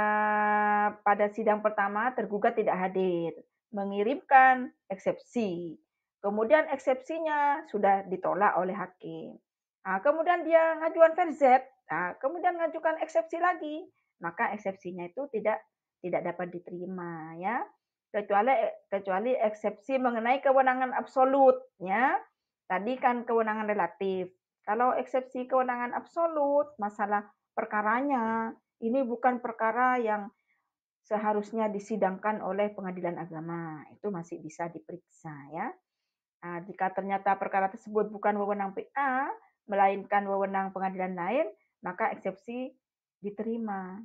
pada sidang pertama tergugat tidak hadir, mengirimkan eksepsi. Kemudian eksepsinya sudah ditolak oleh hakim. Nah, kemudian dia ngajukan verzet, nah, kemudian ngajukan eksepsi lagi, maka eksepsinya itu tidak dapat diterima, ya. Kecuali eksepsi mengenai kewenangan absolut, ya. Tadi kan kewenangan relatif. Kalau eksepsi kewenangan absolut, masalah perkaranya ini bukan perkara yang seharusnya disidangkan oleh pengadilan agama, itu masih bisa diperiksa, ya. Nah, jika ternyata perkara tersebut bukan wewenang PA, melainkan wewenang pengadilan lain, maka eksepsi diterima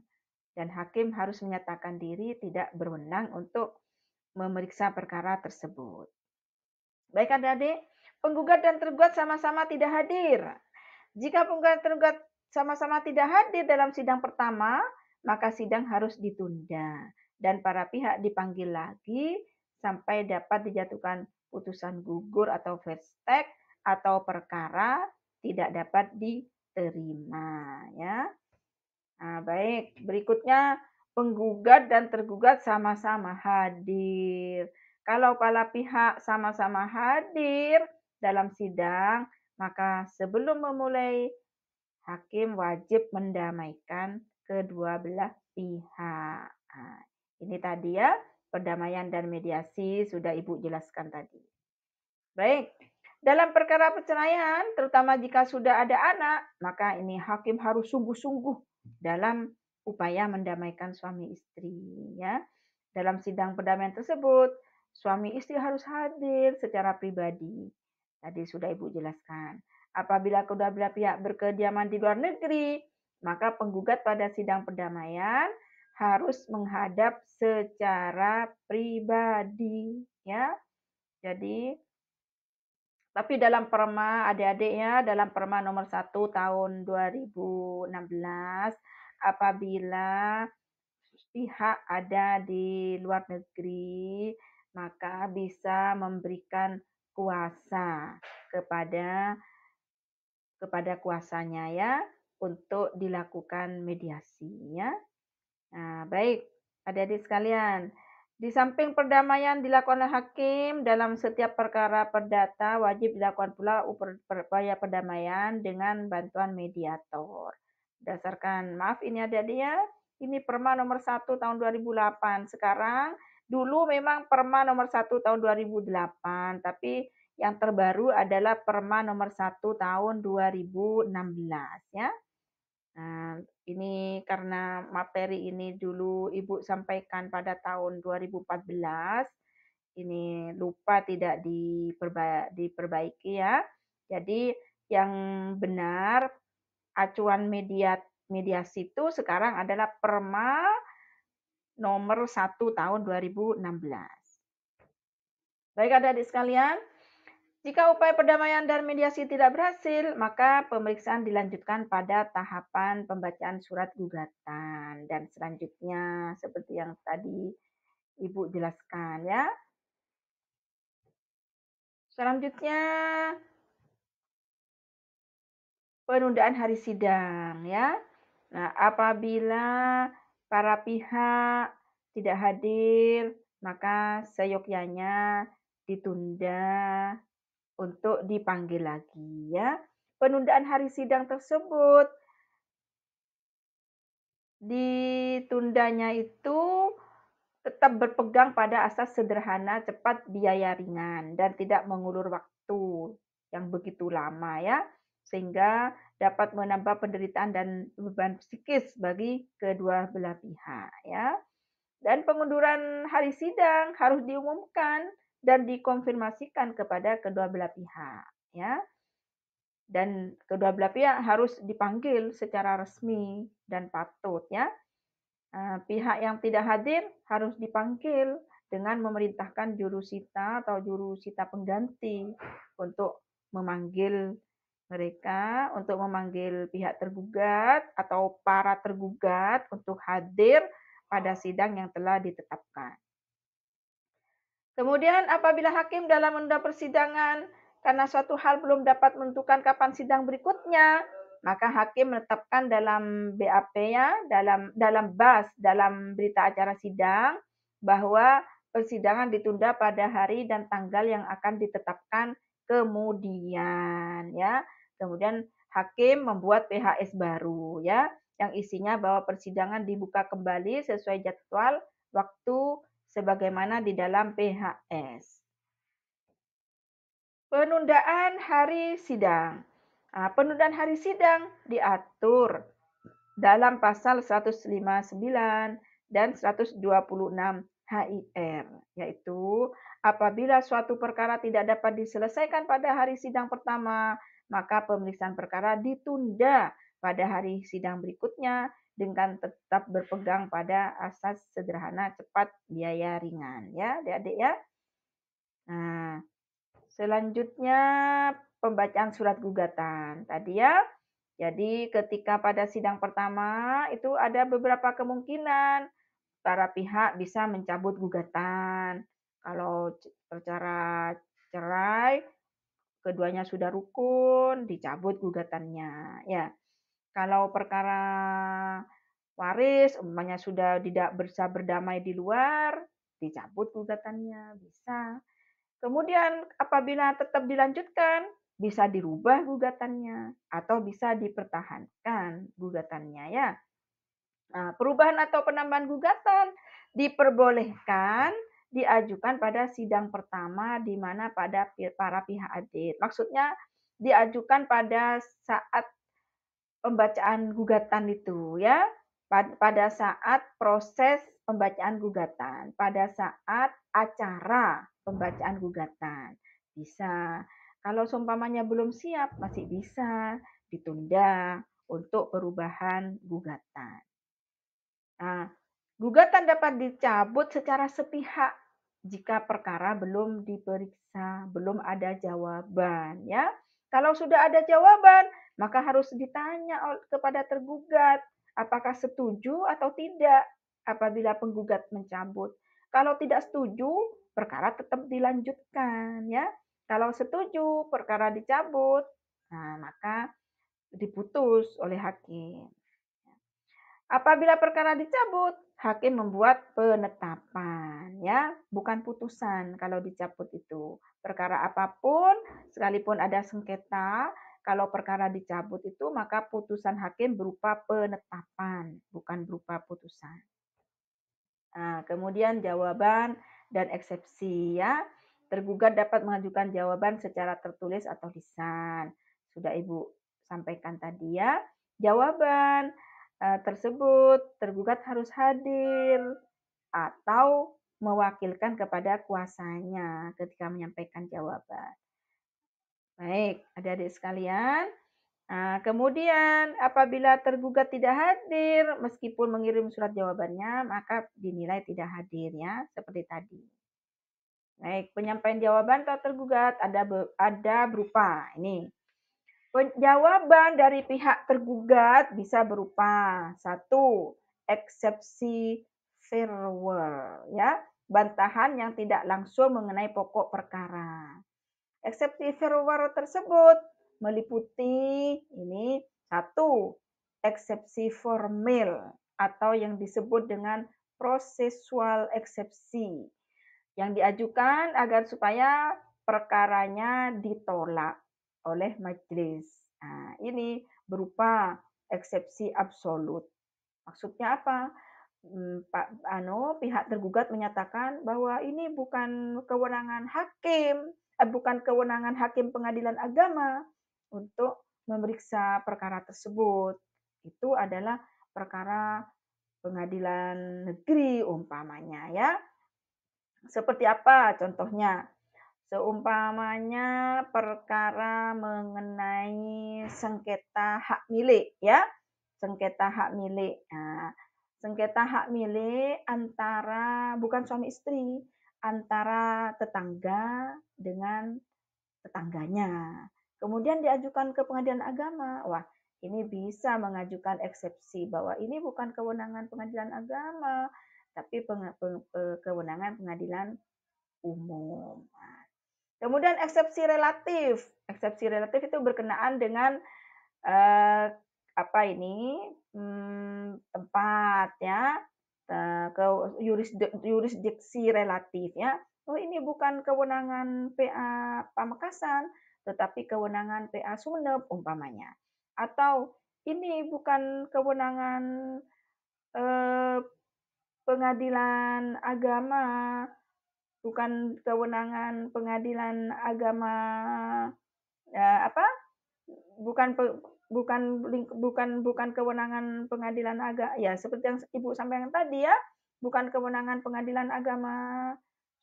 dan hakim harus menyatakan diri tidak berwenang untuk memeriksa perkara tersebut. Baik adik-adik, penggugat dan tergugat sama-sama tidak hadir. Jika penggugat dan tergugat sama-sama tidak hadir dalam sidang pertama, maka sidang harus ditunda dan para pihak dipanggil lagi sampai dapat dijatuhkan putusan gugur atau verstek atau perkara tidak dapat diterima, ya. Nah, baik. Berikutnya penggugat dan tergugat sama-sama hadir. Kalau para pihak sama-sama hadir dalam sidang, maka sebelum memulai, hakim wajib mendamaikan kedua belah pihak. Nah, ini tadi ya, perdamaian dan mediasi sudah Ibu jelaskan tadi. Baik, dalam perkara perceraian, terutama jika sudah ada anak, maka ini hakim harus sungguh-sungguh dalam upaya mendamaikan suami istri, ya. Dalam sidang perdamaian tersebut, suami istri harus hadir secara pribadi. Tadi sudah Ibu jelaskan. Apabila kedua belah pihak berkediaman di luar negeri, maka penggugat pada sidang perdamaian harus menghadap secara pribadi, ya. Jadi tapi dalam Perma, adik-adik ya, dalam Perma nomor 1 tahun 2016, apabila pihak ada di luar negeri, maka bisa memberikan kuasa kepada kuasanya ya untuk dilakukan mediasi ya. Nah, baik, adik-adik sekalian. Di samping perdamaian dilakukan oleh hakim dalam setiap perkara perdata, wajib dilakukan pula upaya perdamaian dengan bantuan mediator. Berdasarkan, maaf ini adik-adik ya, ini Perma nomor 1 tahun 2008. Sekarang, dulu memang Perma nomor 1 tahun 2008, tapi yang terbaru adalah Perma nomor 1 tahun 2016 ya. Nah, ini karena materi ini dulu Ibu sampaikan pada tahun 2014, ini lupa tidak diperbaiki ya. Jadi yang benar acuan mediasi itu sekarang adalah Perma nomor 1 tahun 2016. Baik adik-adik sekalian, jika upaya perdamaian dan mediasi tidak berhasil, maka pemeriksaan dilanjutkan pada tahapan pembacaan surat gugatan. Dan selanjutnya, seperti yang tadi Ibu jelaskan ya. Selanjutnya, penundaan hari sidang ya. Nah, apabila para pihak tidak hadir, maka seyogyanya ditunda untuk dipanggil lagi ya. Penundaan hari sidang tersebut ditundanya itu tetap berpegang pada asas sederhana, cepat, biaya ringan dan tidak mengulur waktu yang begitu lama ya, sehingga dapat menambah penderitaan dan beban psikis bagi kedua belah pihak ya. Dan pengunduran hari sidang harus diumumkan dan dikonfirmasikan kepada kedua belah pihak ya. Dan kedua belah pihak harus dipanggil secara resmi dan patut ya. Pihak yang tidak hadir harus dipanggil dengan memerintahkan jurusita atau jurusita pengganti untuk memanggil mereka, untuk memanggil pihak tergugat atau para tergugat untuk hadir pada sidang yang telah ditetapkan. Kemudian apabila hakim dalam menunda persidangan karena suatu hal belum dapat menentukan kapan sidang berikutnya, maka hakim menetapkan dalam BAP ya, dalam berita acara sidang bahwa persidangan ditunda pada hari dan tanggal yang akan ditetapkan kemudian ya. Kemudian hakim membuat PHS baru ya, yang isinya bahwa persidangan dibuka kembali sesuai jadwal waktu sebagaimana di dalam PHS. Penundaan hari sidang. Penundaan hari sidang diatur dalam pasal 159 dan 126 HIR, yaitu apabila suatu perkara tidak dapat diselesaikan pada hari sidang pertama, maka pemeriksaan perkara ditunda pada hari sidang berikutnya dengan tetap berpegang pada asas sederhana, cepat, biaya ringan. Ya, adik-adik ya. Nah, selanjutnya pembacaan surat gugatan. Tadi ya, Jadi ketika pada sidang pertama itu ada beberapa kemungkinan para pihak bisa mencabut gugatan. Kalau secara cerai, keduanya sudah rukun, dicabut gugatannya. Ya, kalau perkara waris, umpamanya sudah tidak bisa berdamai di luar, dicabut gugatannya, bisa. Kemudian apabila tetap dilanjutkan, bisa dirubah gugatannya atau bisa dipertahankan gugatannya ya. Nah, perubahan atau penambahan gugatan diperbolehkan diajukan pada sidang pertama di mana pada para pihak adil. Maksudnya diajukan pada saat pembacaan gugatan itu ya, pada saat proses pembacaan gugatan, pada saat acara pembacaan gugatan. Bisa. Kalau seumpamanya belum siap, masih bisa ditunda untuk perubahan gugatan. Nah, gugatan dapat dicabut secara sepihak jika perkara belum diperiksa, belum ada jawaban ya. Kalau sudah ada jawaban, maka harus ditanya kepada tergugat apakah setuju atau tidak apabila penggugat mencabut. Kalau tidak setuju, perkara tetap dilanjutkan ya. Kalau setuju, perkara dicabut, nah maka diputus oleh hakim. Apabila perkara dicabut, hakim membuat penetapan, ya, bukan putusan kalau dicabut itu. Perkara apapun, sekalipun ada sengketa, kalau perkara dicabut itu, maka putusan hakim berupa penetapan, bukan berupa putusan. Nah, kemudian jawaban dan eksepsi, ya. Tergugat dapat mengajukan jawaban secara tertulis atau lisan. Sudah Ibu sampaikan tadi ya. Jawaban tersebut tergugat harus hadir atau mewakilkan kepada kuasanya ketika menyampaikan jawaban. Baik, adik-adik sekalian. Nah, kemudian apabila tergugat tidak hadir meskipun mengirim surat jawabannya, maka dinilai tidak hadir ya, seperti tadi. Baik, penyampaian jawaban atau tergugat ada berupa ini. Jawaban dari pihak tergugat bisa berupa satu, eksepsi verwer, ya, bantahan yang tidak langsung mengenai pokok perkara. Eksepsi verwer tersebut meliputi ini satu, eksepsi formil atau yang disebut dengan prosesual eksepsi yang diajukan agar supaya perkaranya ditolak oleh majelis. Nah, ini berupa eksepsi absolut. Maksudnya apa? Pihak tergugat menyatakan bahwa ini bukan kewenangan hakim, bukan kewenangan hakim pengadilan agama untuk memeriksa perkara tersebut. Itu adalah perkara pengadilan negeri umpamanya ya. Seperti apa contohnya? Seumpamanya perkara mengenai sengketa hak milik ya. Sengketa hak milik. Nah, sengketa hak milik antara bukan suami istri, antara tetangga dengan tetangganya. Kemudian diajukan ke pengadilan agama. Wah, ini bisa mengajukan eksepsi bahwa ini bukan kewenangan pengadilan agama, tapi kewenangan pengadilan umum. Nah, kemudian eksepsi relatif. Eksepsi relatif itu berkenaan dengan tempat ya, ke yurisdiksi relatif ya. Oh ini bukan kewenangan PA Pamekasan, tetapi kewenangan PA Sumeneb umpamanya. Atau ini bukan kewenangan pengadilan agama, bukan kewenangan pengadilan agama bukan kewenangan pengadilan agama ya seperti yang Ibu sampaikan tadi ya, bukan kewenangan pengadilan agama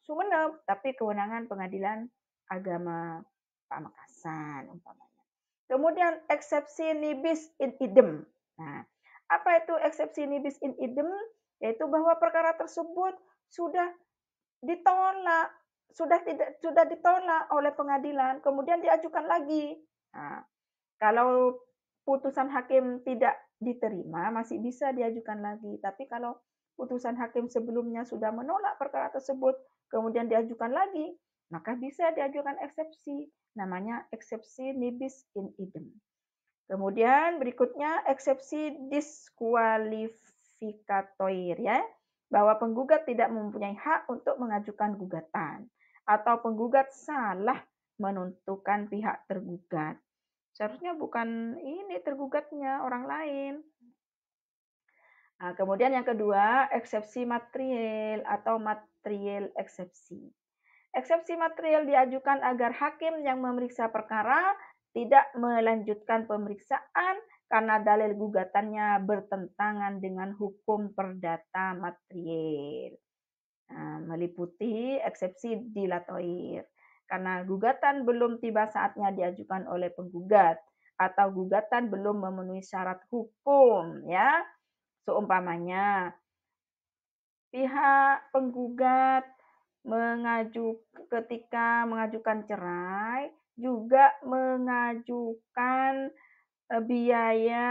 Sumeneb tapi kewenangan pengadilan agama Pamekasan umpamanya. Kemudian eksepsi nibis in idem. Nah, apa itu eksepsi nibis in idem? Yaitu bahwa perkara tersebut sudah ditolak, sudah ditolak oleh pengadilan, kemudian diajukan lagi. Nah, kalau putusan hakim tidak diterima, masih bisa diajukan lagi. Tapi kalau putusan hakim sebelumnya sudah menolak perkara tersebut, kemudian diajukan lagi, maka bisa diajukan eksepsi. Namanya eksepsi nibis in idem. Kemudian berikutnya eksepsi diskualifikatoir, ya, bahwa penggugat tidak mempunyai hak untuk mengajukan gugatan atau penggugat salah menentukan pihak tergugat. Seharusnya bukan ini tergugatnya, orang lain. Nah, kemudian yang kedua, eksepsi material atau material eksepsi. Eksepsi material diajukan agar hakim yang memeriksa perkara tidak melanjutkan pemeriksaan karena dalil gugatannya bertentangan dengan hukum perdata material. Nah, meliputi eksepsi dilatoir. Karena gugatan belum tiba saatnya diajukan oleh penggugat atau gugatan belum memenuhi syarat hukum, ya. Seumpamanya pihak penggugat ketika mengajukan cerai juga mengajukan biaya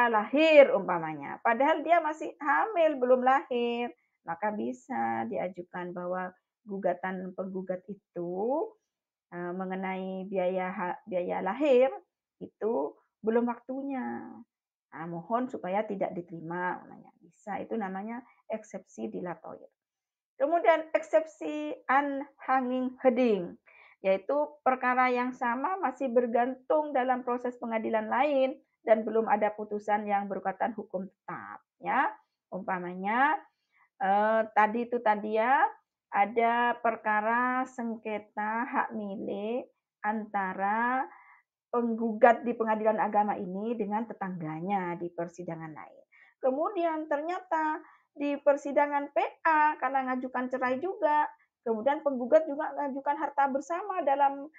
lahir umpamanya. Padahal dia masih hamil, belum lahir. Maka bisa diajukan bahwa gugatan penggugat itu mengenai biaya lahir itu belum waktunya. Nah, mohon supaya tidak diterima. Bisa, itu namanya eksepsi dilatoir. Kemudian eksepsi unhanging heading, yaitu perkara yang sama masih bergantung dalam proses pengadilan lain dan belum ada putusan yang berkekuatan hukum tetap. Ya, umpamanya tadi ya ada perkara sengketa hak milik antara penggugat di pengadilan agama ini dengan tetangganya di persidangan lain. Kemudian ternyata di persidangan PA karena ngajukan cerai juga, kemudian penggugat juga mengajukan harta bersama dalam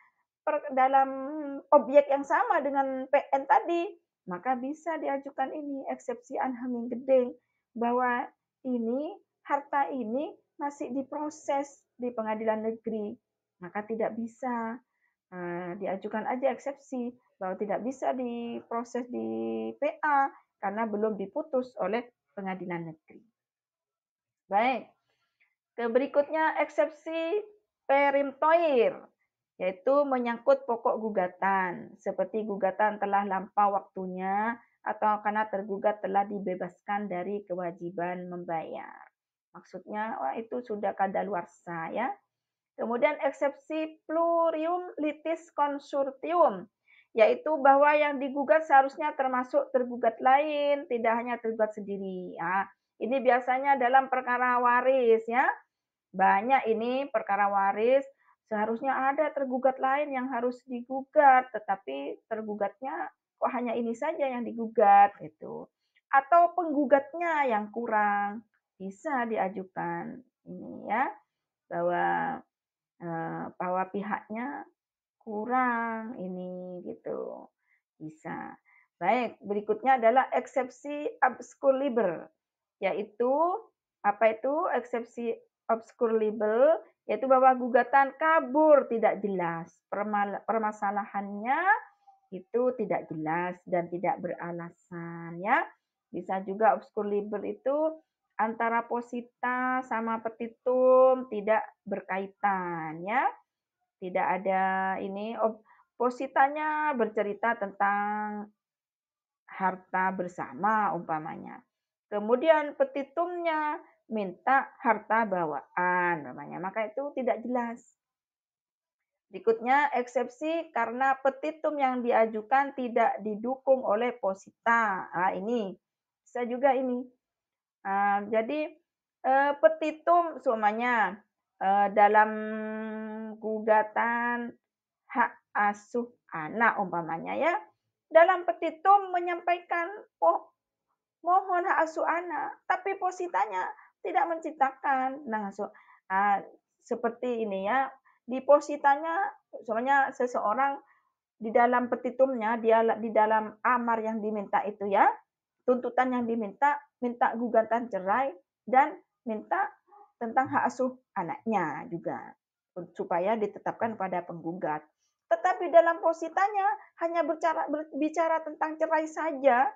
objek yang sama dengan PN tadi, maka bisa diajukan ini eksepsi unhanging gedeng bahwa ini harta ini masih diproses di pengadilan negeri, maka tidak bisa. Diajukan aja eksepsi bahwa tidak bisa diproses di PA karena belum diputus oleh pengadilan negeri. Baik, berikutnya eksepsi perimtoir, yaitu menyangkut pokok gugatan, seperti gugatan telah lampau waktunya atau karena tergugat telah dibebaskan dari kewajiban membayar. Maksudnya, itu sudah kadaluarsa, ya. Kemudian eksepsi plurium litis consortium, yaitu bahwa yang digugat seharusnya termasuk tergugat lain, tidak hanya tergugat sendiri. Ya, ini biasanya dalam perkara waris, ya. Banyak ini perkara waris, seharusnya ada tergugat lain yang harus digugat, tetapi tergugatnya kok hanya ini saja yang digugat gitu. Atau penggugatnya yang kurang, bisa diajukan ini, ya, bahwa pihaknya kurang ini gitu. Bisa. Baik, berikutnya adalah eksepsi obscur liber, yaitu apa itu eksepsi obscur liber, yaitu bahwa gugatan kabur tidak jelas. Permasalahannya itu tidak jelas dan tidak beralasan, ya. Bisa juga obscur liber itu antara posita sama petitum tidak berkaitan, ya. Tidak ada ini, positanya bercerita tentang harta bersama umpamanya. Kemudian petitumnya minta harta bawaan namanya, maka itu tidak jelas. Berikutnya eksepsi karena petitum yang diajukan tidak didukung oleh posita. Nah, ini bisa juga ini. Jadi petitum semuanya dalam gugatan hak asuh anak umpamanya, ya. Dalam petitum menyampaikan mohon hak asuh anak, tapi positanya tidak menciptakan. Nah, seperti ini, ya. Di positanya semuanya seseorang di dalam petitumnya, di dalam amar yang diminta itu, ya, tuntutan yang minta gugatan cerai dan minta tentang hak asuh anaknya juga supaya ditetapkan pada penggugat. tetapi dalam positanya hanya berbicara tentang cerai saja,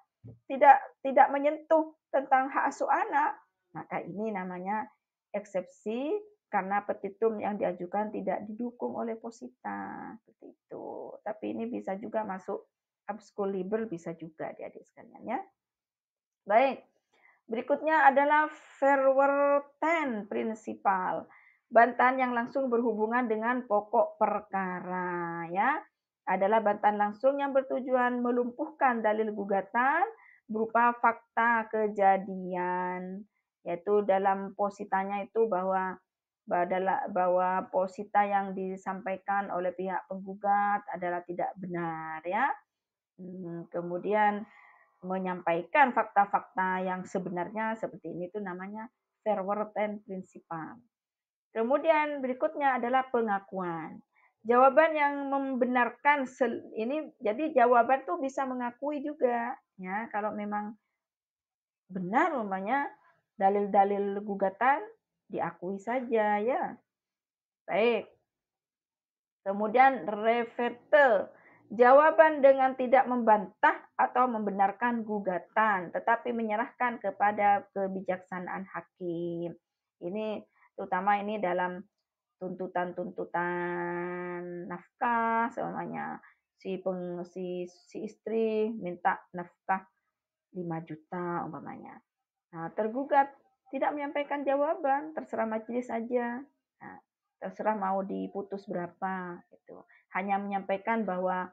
tidak menyentuh tentang hak asuh anak, maka ini namanya eksepsi karena petitum yang diajukan tidak didukung oleh posita, seperti itu. Tapi ini bisa juga masuk abskul liber, bisa juga adik-adik sekalian ya. Baik, berikutnya adalah verwerten prinsipal. Bantahan yang langsung berhubungan dengan pokok perkara ya. Adalah bantahan langsung yang bertujuan melumpuhkan dalil gugatan berupa fakta kejadian, yaitu dalam positanya itu bahwa posita yang disampaikan oleh pihak penggugat adalah tidak benar ya. Kemudian menyampaikan fakta-fakta yang sebenarnya seperti ini itu namanya verwerten prinsipal. Kemudian berikutnya adalah pengakuan. Jawaban yang membenarkan ini, jadi jawaban tuh bisa mengakui juga ya, kalau memang benar umpamanya dalil-dalil gugatan diakui saja ya. Baik. Kemudian reverte, jawaban dengan tidak membantah atau membenarkan gugatan, tetapi menyerahkan kepada kebijaksanaan hakim. Ini terutama ini dalam tuntutan-tuntutan nafkah, semuanya si istri minta nafkah 5 juta umpamanya. Nah, tergugat tidak menyampaikan jawaban, terserah majelis saja. Nah, terserah mau diputus berapa gitu. Hanya menyampaikan bahwa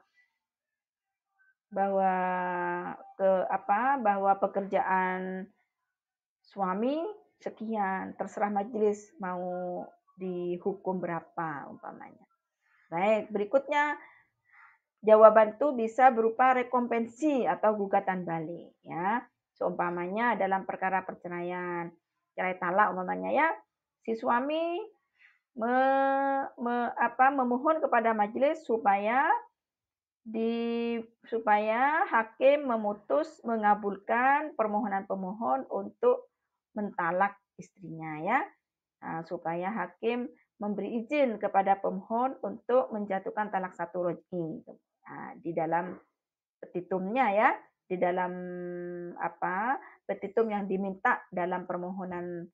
pekerjaan suami sekian, terserah majelis mau dihukum berapa umpamanya. Baik, berikutnya jawaban itu bisa berupa rekompensi atau gugatan balik ya. Seumpamanya dalam perkara perceraian, cerai talak umpamanya ya, si suami memohon kepada majelis supaya hakim mengabulkan permohonan pemohon untuk mentalak istrinya ya. Nah, supaya hakim memberi izin kepada pemohon untuk menjatuhkan talak satu roj'i. Nah, di dalam petitumnya ya, di dalam petitum yang diminta dalam permohonan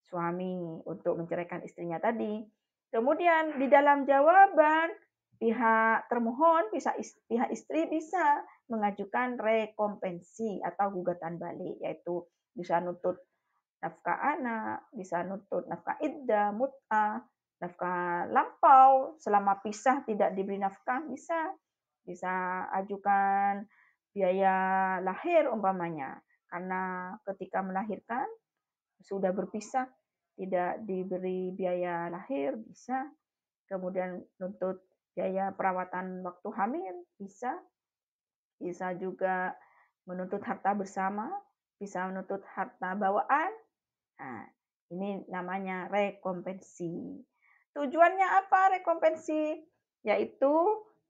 suami untuk menceraikan istrinya tadi. Kemudian di dalam jawaban pihak termohon, pihak istri bisa mengajukan rekompensi atau gugatan balik, yaitu bisa nuntut nafkah anak, bisa nuntut nafkah iddah, mut'ah, nafkah lampau, selama pisah tidak diberi nafkah bisa ajukan biaya lahir umpamanya, karena ketika melahirkan sudah berpisah tidak diberi biaya lahir bisa, kemudian nuntut biaya perawatan waktu hamil bisa juga menuntut harta bersama, bisa menuntut harta bawaan. Nah, ini namanya rekompensi. Tujuannya apa rekompensi? Yaitu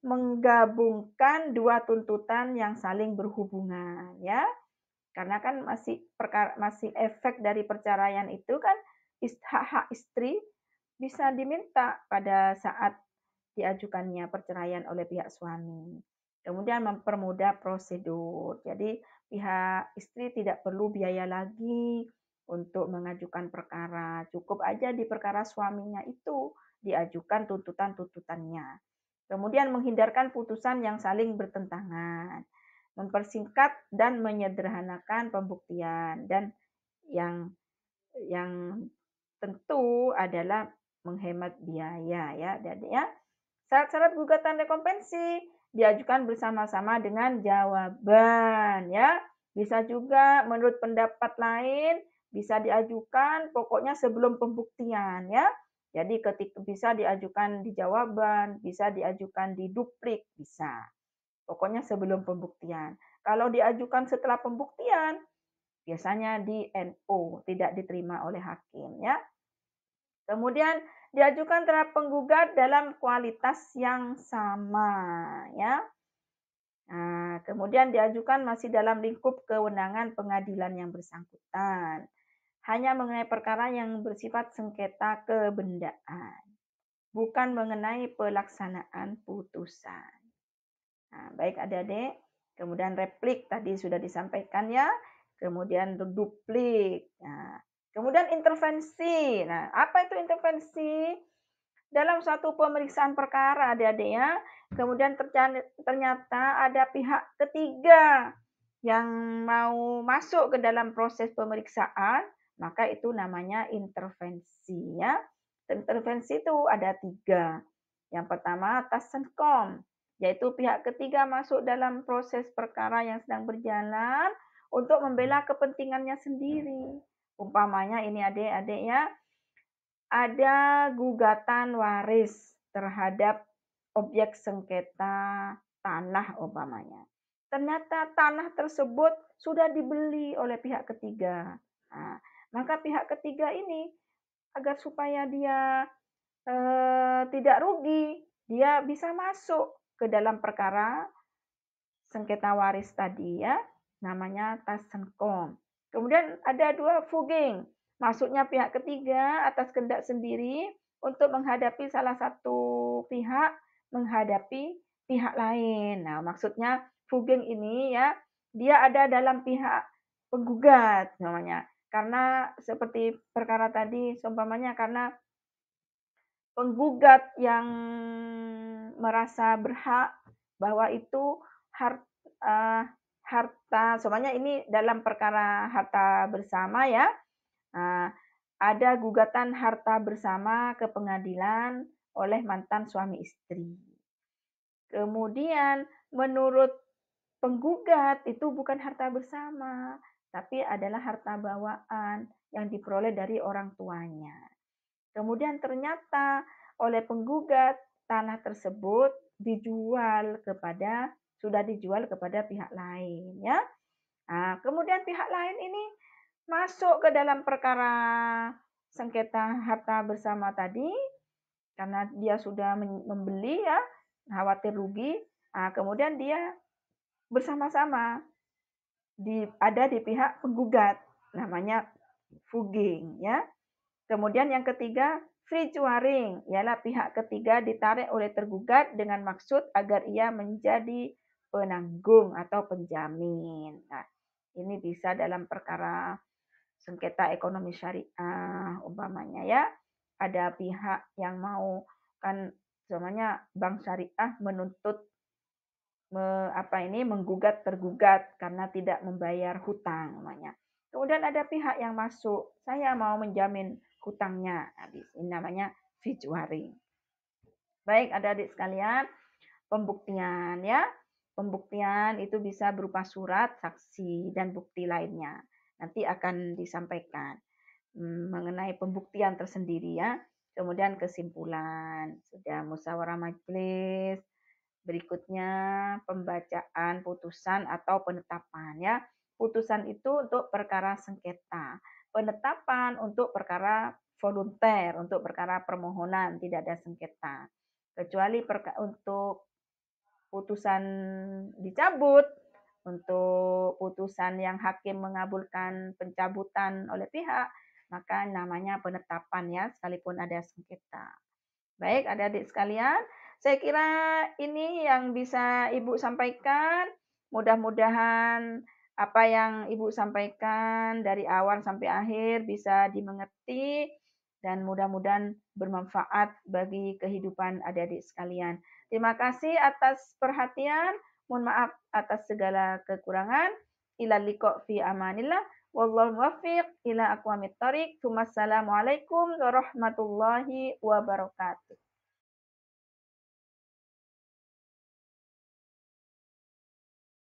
menggabungkan dua tuntutan yang saling berhubungan ya. Karena kan masih efek dari perceraian itu kan hak istri bisa diminta pada saat diajukannya perceraian oleh pihak suami. Kemudian mempermudah prosedur. Jadi pihak istri tidak perlu biaya lagi untuk mengajukan perkara. Cukup aja di perkara suaminya itu diajukan tuntutan-tuntutannya. Kemudian menghindarkan putusan yang saling bertentangan. Mempersingkat dan menyederhanakan pembuktian. Dan yang tentu adalah menghemat biaya ya, Adik ya. Syarat-syarat gugatan rekompensi diajukan bersama-sama dengan jawaban ya. Bisa juga menurut pendapat lain bisa diajukan pokoknya sebelum pembuktian ya. Jadi ketika bisa diajukan di jawaban, bisa diajukan di duplik, bisa. Pokoknya sebelum pembuktian. Kalau diajukan setelah pembuktian, biasanya di NO, tidak diterima oleh hakim ya. Kemudian diajukan terhadap penggugat dalam kualitas yang sama ya. Nah, kemudian diajukan masih dalam lingkup kewenangan pengadilan yang bersangkutan. Hanya mengenai perkara yang bersifat sengketa kebendaan. bukan mengenai pelaksanaan putusan. Nah, baik adik-adik, kemudian replik tadi sudah disampaikan ya, kemudian duplik. Nah, kemudian intervensi. Nah, apa itu intervensi? Dalam suatu pemeriksaan perkara adik-adik ya, kemudian ternyata ada pihak ketiga yang mau masuk ke dalam proses pemeriksaan, maka itu namanya intervensi ya. Intervensi itu ada 3. Yang pertama tassenkom, yaitu pihak ketiga masuk dalam proses perkara yang sedang berjalan untuk membela kepentingannya sendiri. Umpamanya ini adik-adik ya, ada gugatan waris terhadap objek sengketa tanah umpamanya. Ternyata tanah tersebut sudah dibeli oleh pihak ketiga. Nah, maka pihak ketiga ini agar supaya dia tidak rugi, dia bisa masuk ke dalam perkara sengketa waris tadi ya, namanya tassenkom. Kemudian ada 2 fuging, masuknya pihak ketiga atas kehendak sendiri untuk menghadapi salah satu pihak menghadapi pihak lain. Nah, maksudnya fuging ini ya, dia ada dalam pihak penggugat namanya. Karena seperti perkara tadi seumpamanya karena penggugat yang merasa berhak bahwa itu harta, semuanya ini dalam perkara harta bersama ya. Nah, ada gugatan harta bersama ke pengadilan oleh mantan suami istri. Kemudian menurut penggugat itu bukan harta bersama, tapi adalah harta bawaan yang diperoleh dari orang tuanya. Kemudian ternyata oleh penggugat tanah tersebut sudah dijual kepada pihak lain ya. Nah, kemudian pihak lain ini masuk ke dalam perkara sengketa harta bersama tadi karena dia sudah membeli ya, khawatir rugi. Nah, kemudian dia bersama-sama ada di pihak penggugat, namanya fuging ya. Kemudian yang ketiga, free cuaring, ialah pihak ketiga ditarik oleh tergugat dengan maksud agar ia menjadi penanggung atau penjamin. Nah, ini bisa dalam perkara sengketa ekonomi syariah umpamanya ya. Ada pihak yang mau kan semuanya bank syariah menuntut menggugat tergugat karena tidak membayar hutang namanya. Kemudian ada pihak yang masuk, saya mau menjamin hutangnya. Habis ini namanya fijuari. Baik, adik-adik sekalian, pembuktian ya. Pembuktian itu bisa berupa surat, saksi dan bukti lainnya. Nanti akan disampaikan mengenai pembuktian tersendiri ya. Kemudian kesimpulan, sudah musyawarah majelis. Berikutnya pembacaan putusan atau penetapan ya. Putusan itu untuk perkara sengketa. Penetapan untuk perkara volunter, untuk perkara permohonan tidak ada sengketa. Kecuali untuk putusan dicabut, untuk putusan yang hakim mengabulkan pencabutan oleh pihak, maka namanya penetapan ya, sekalipun ada sengketa. Baik, adik-adik sekalian, saya kira ini yang bisa Ibu sampaikan. Mudah-mudahan apa yang Ibu sampaikan dari awal sampai akhir bisa dimengerti dan mudah-mudahan bermanfaat bagi kehidupan adik-adik sekalian. Terima kasih atas perhatian. Mohon maaf atas segala kekurangan. Ila liqa fi amanillah. Wallahu muwaffiq ila aqwamit thoriq. Wassalamualaikum warahmatullahi wabarakatuh.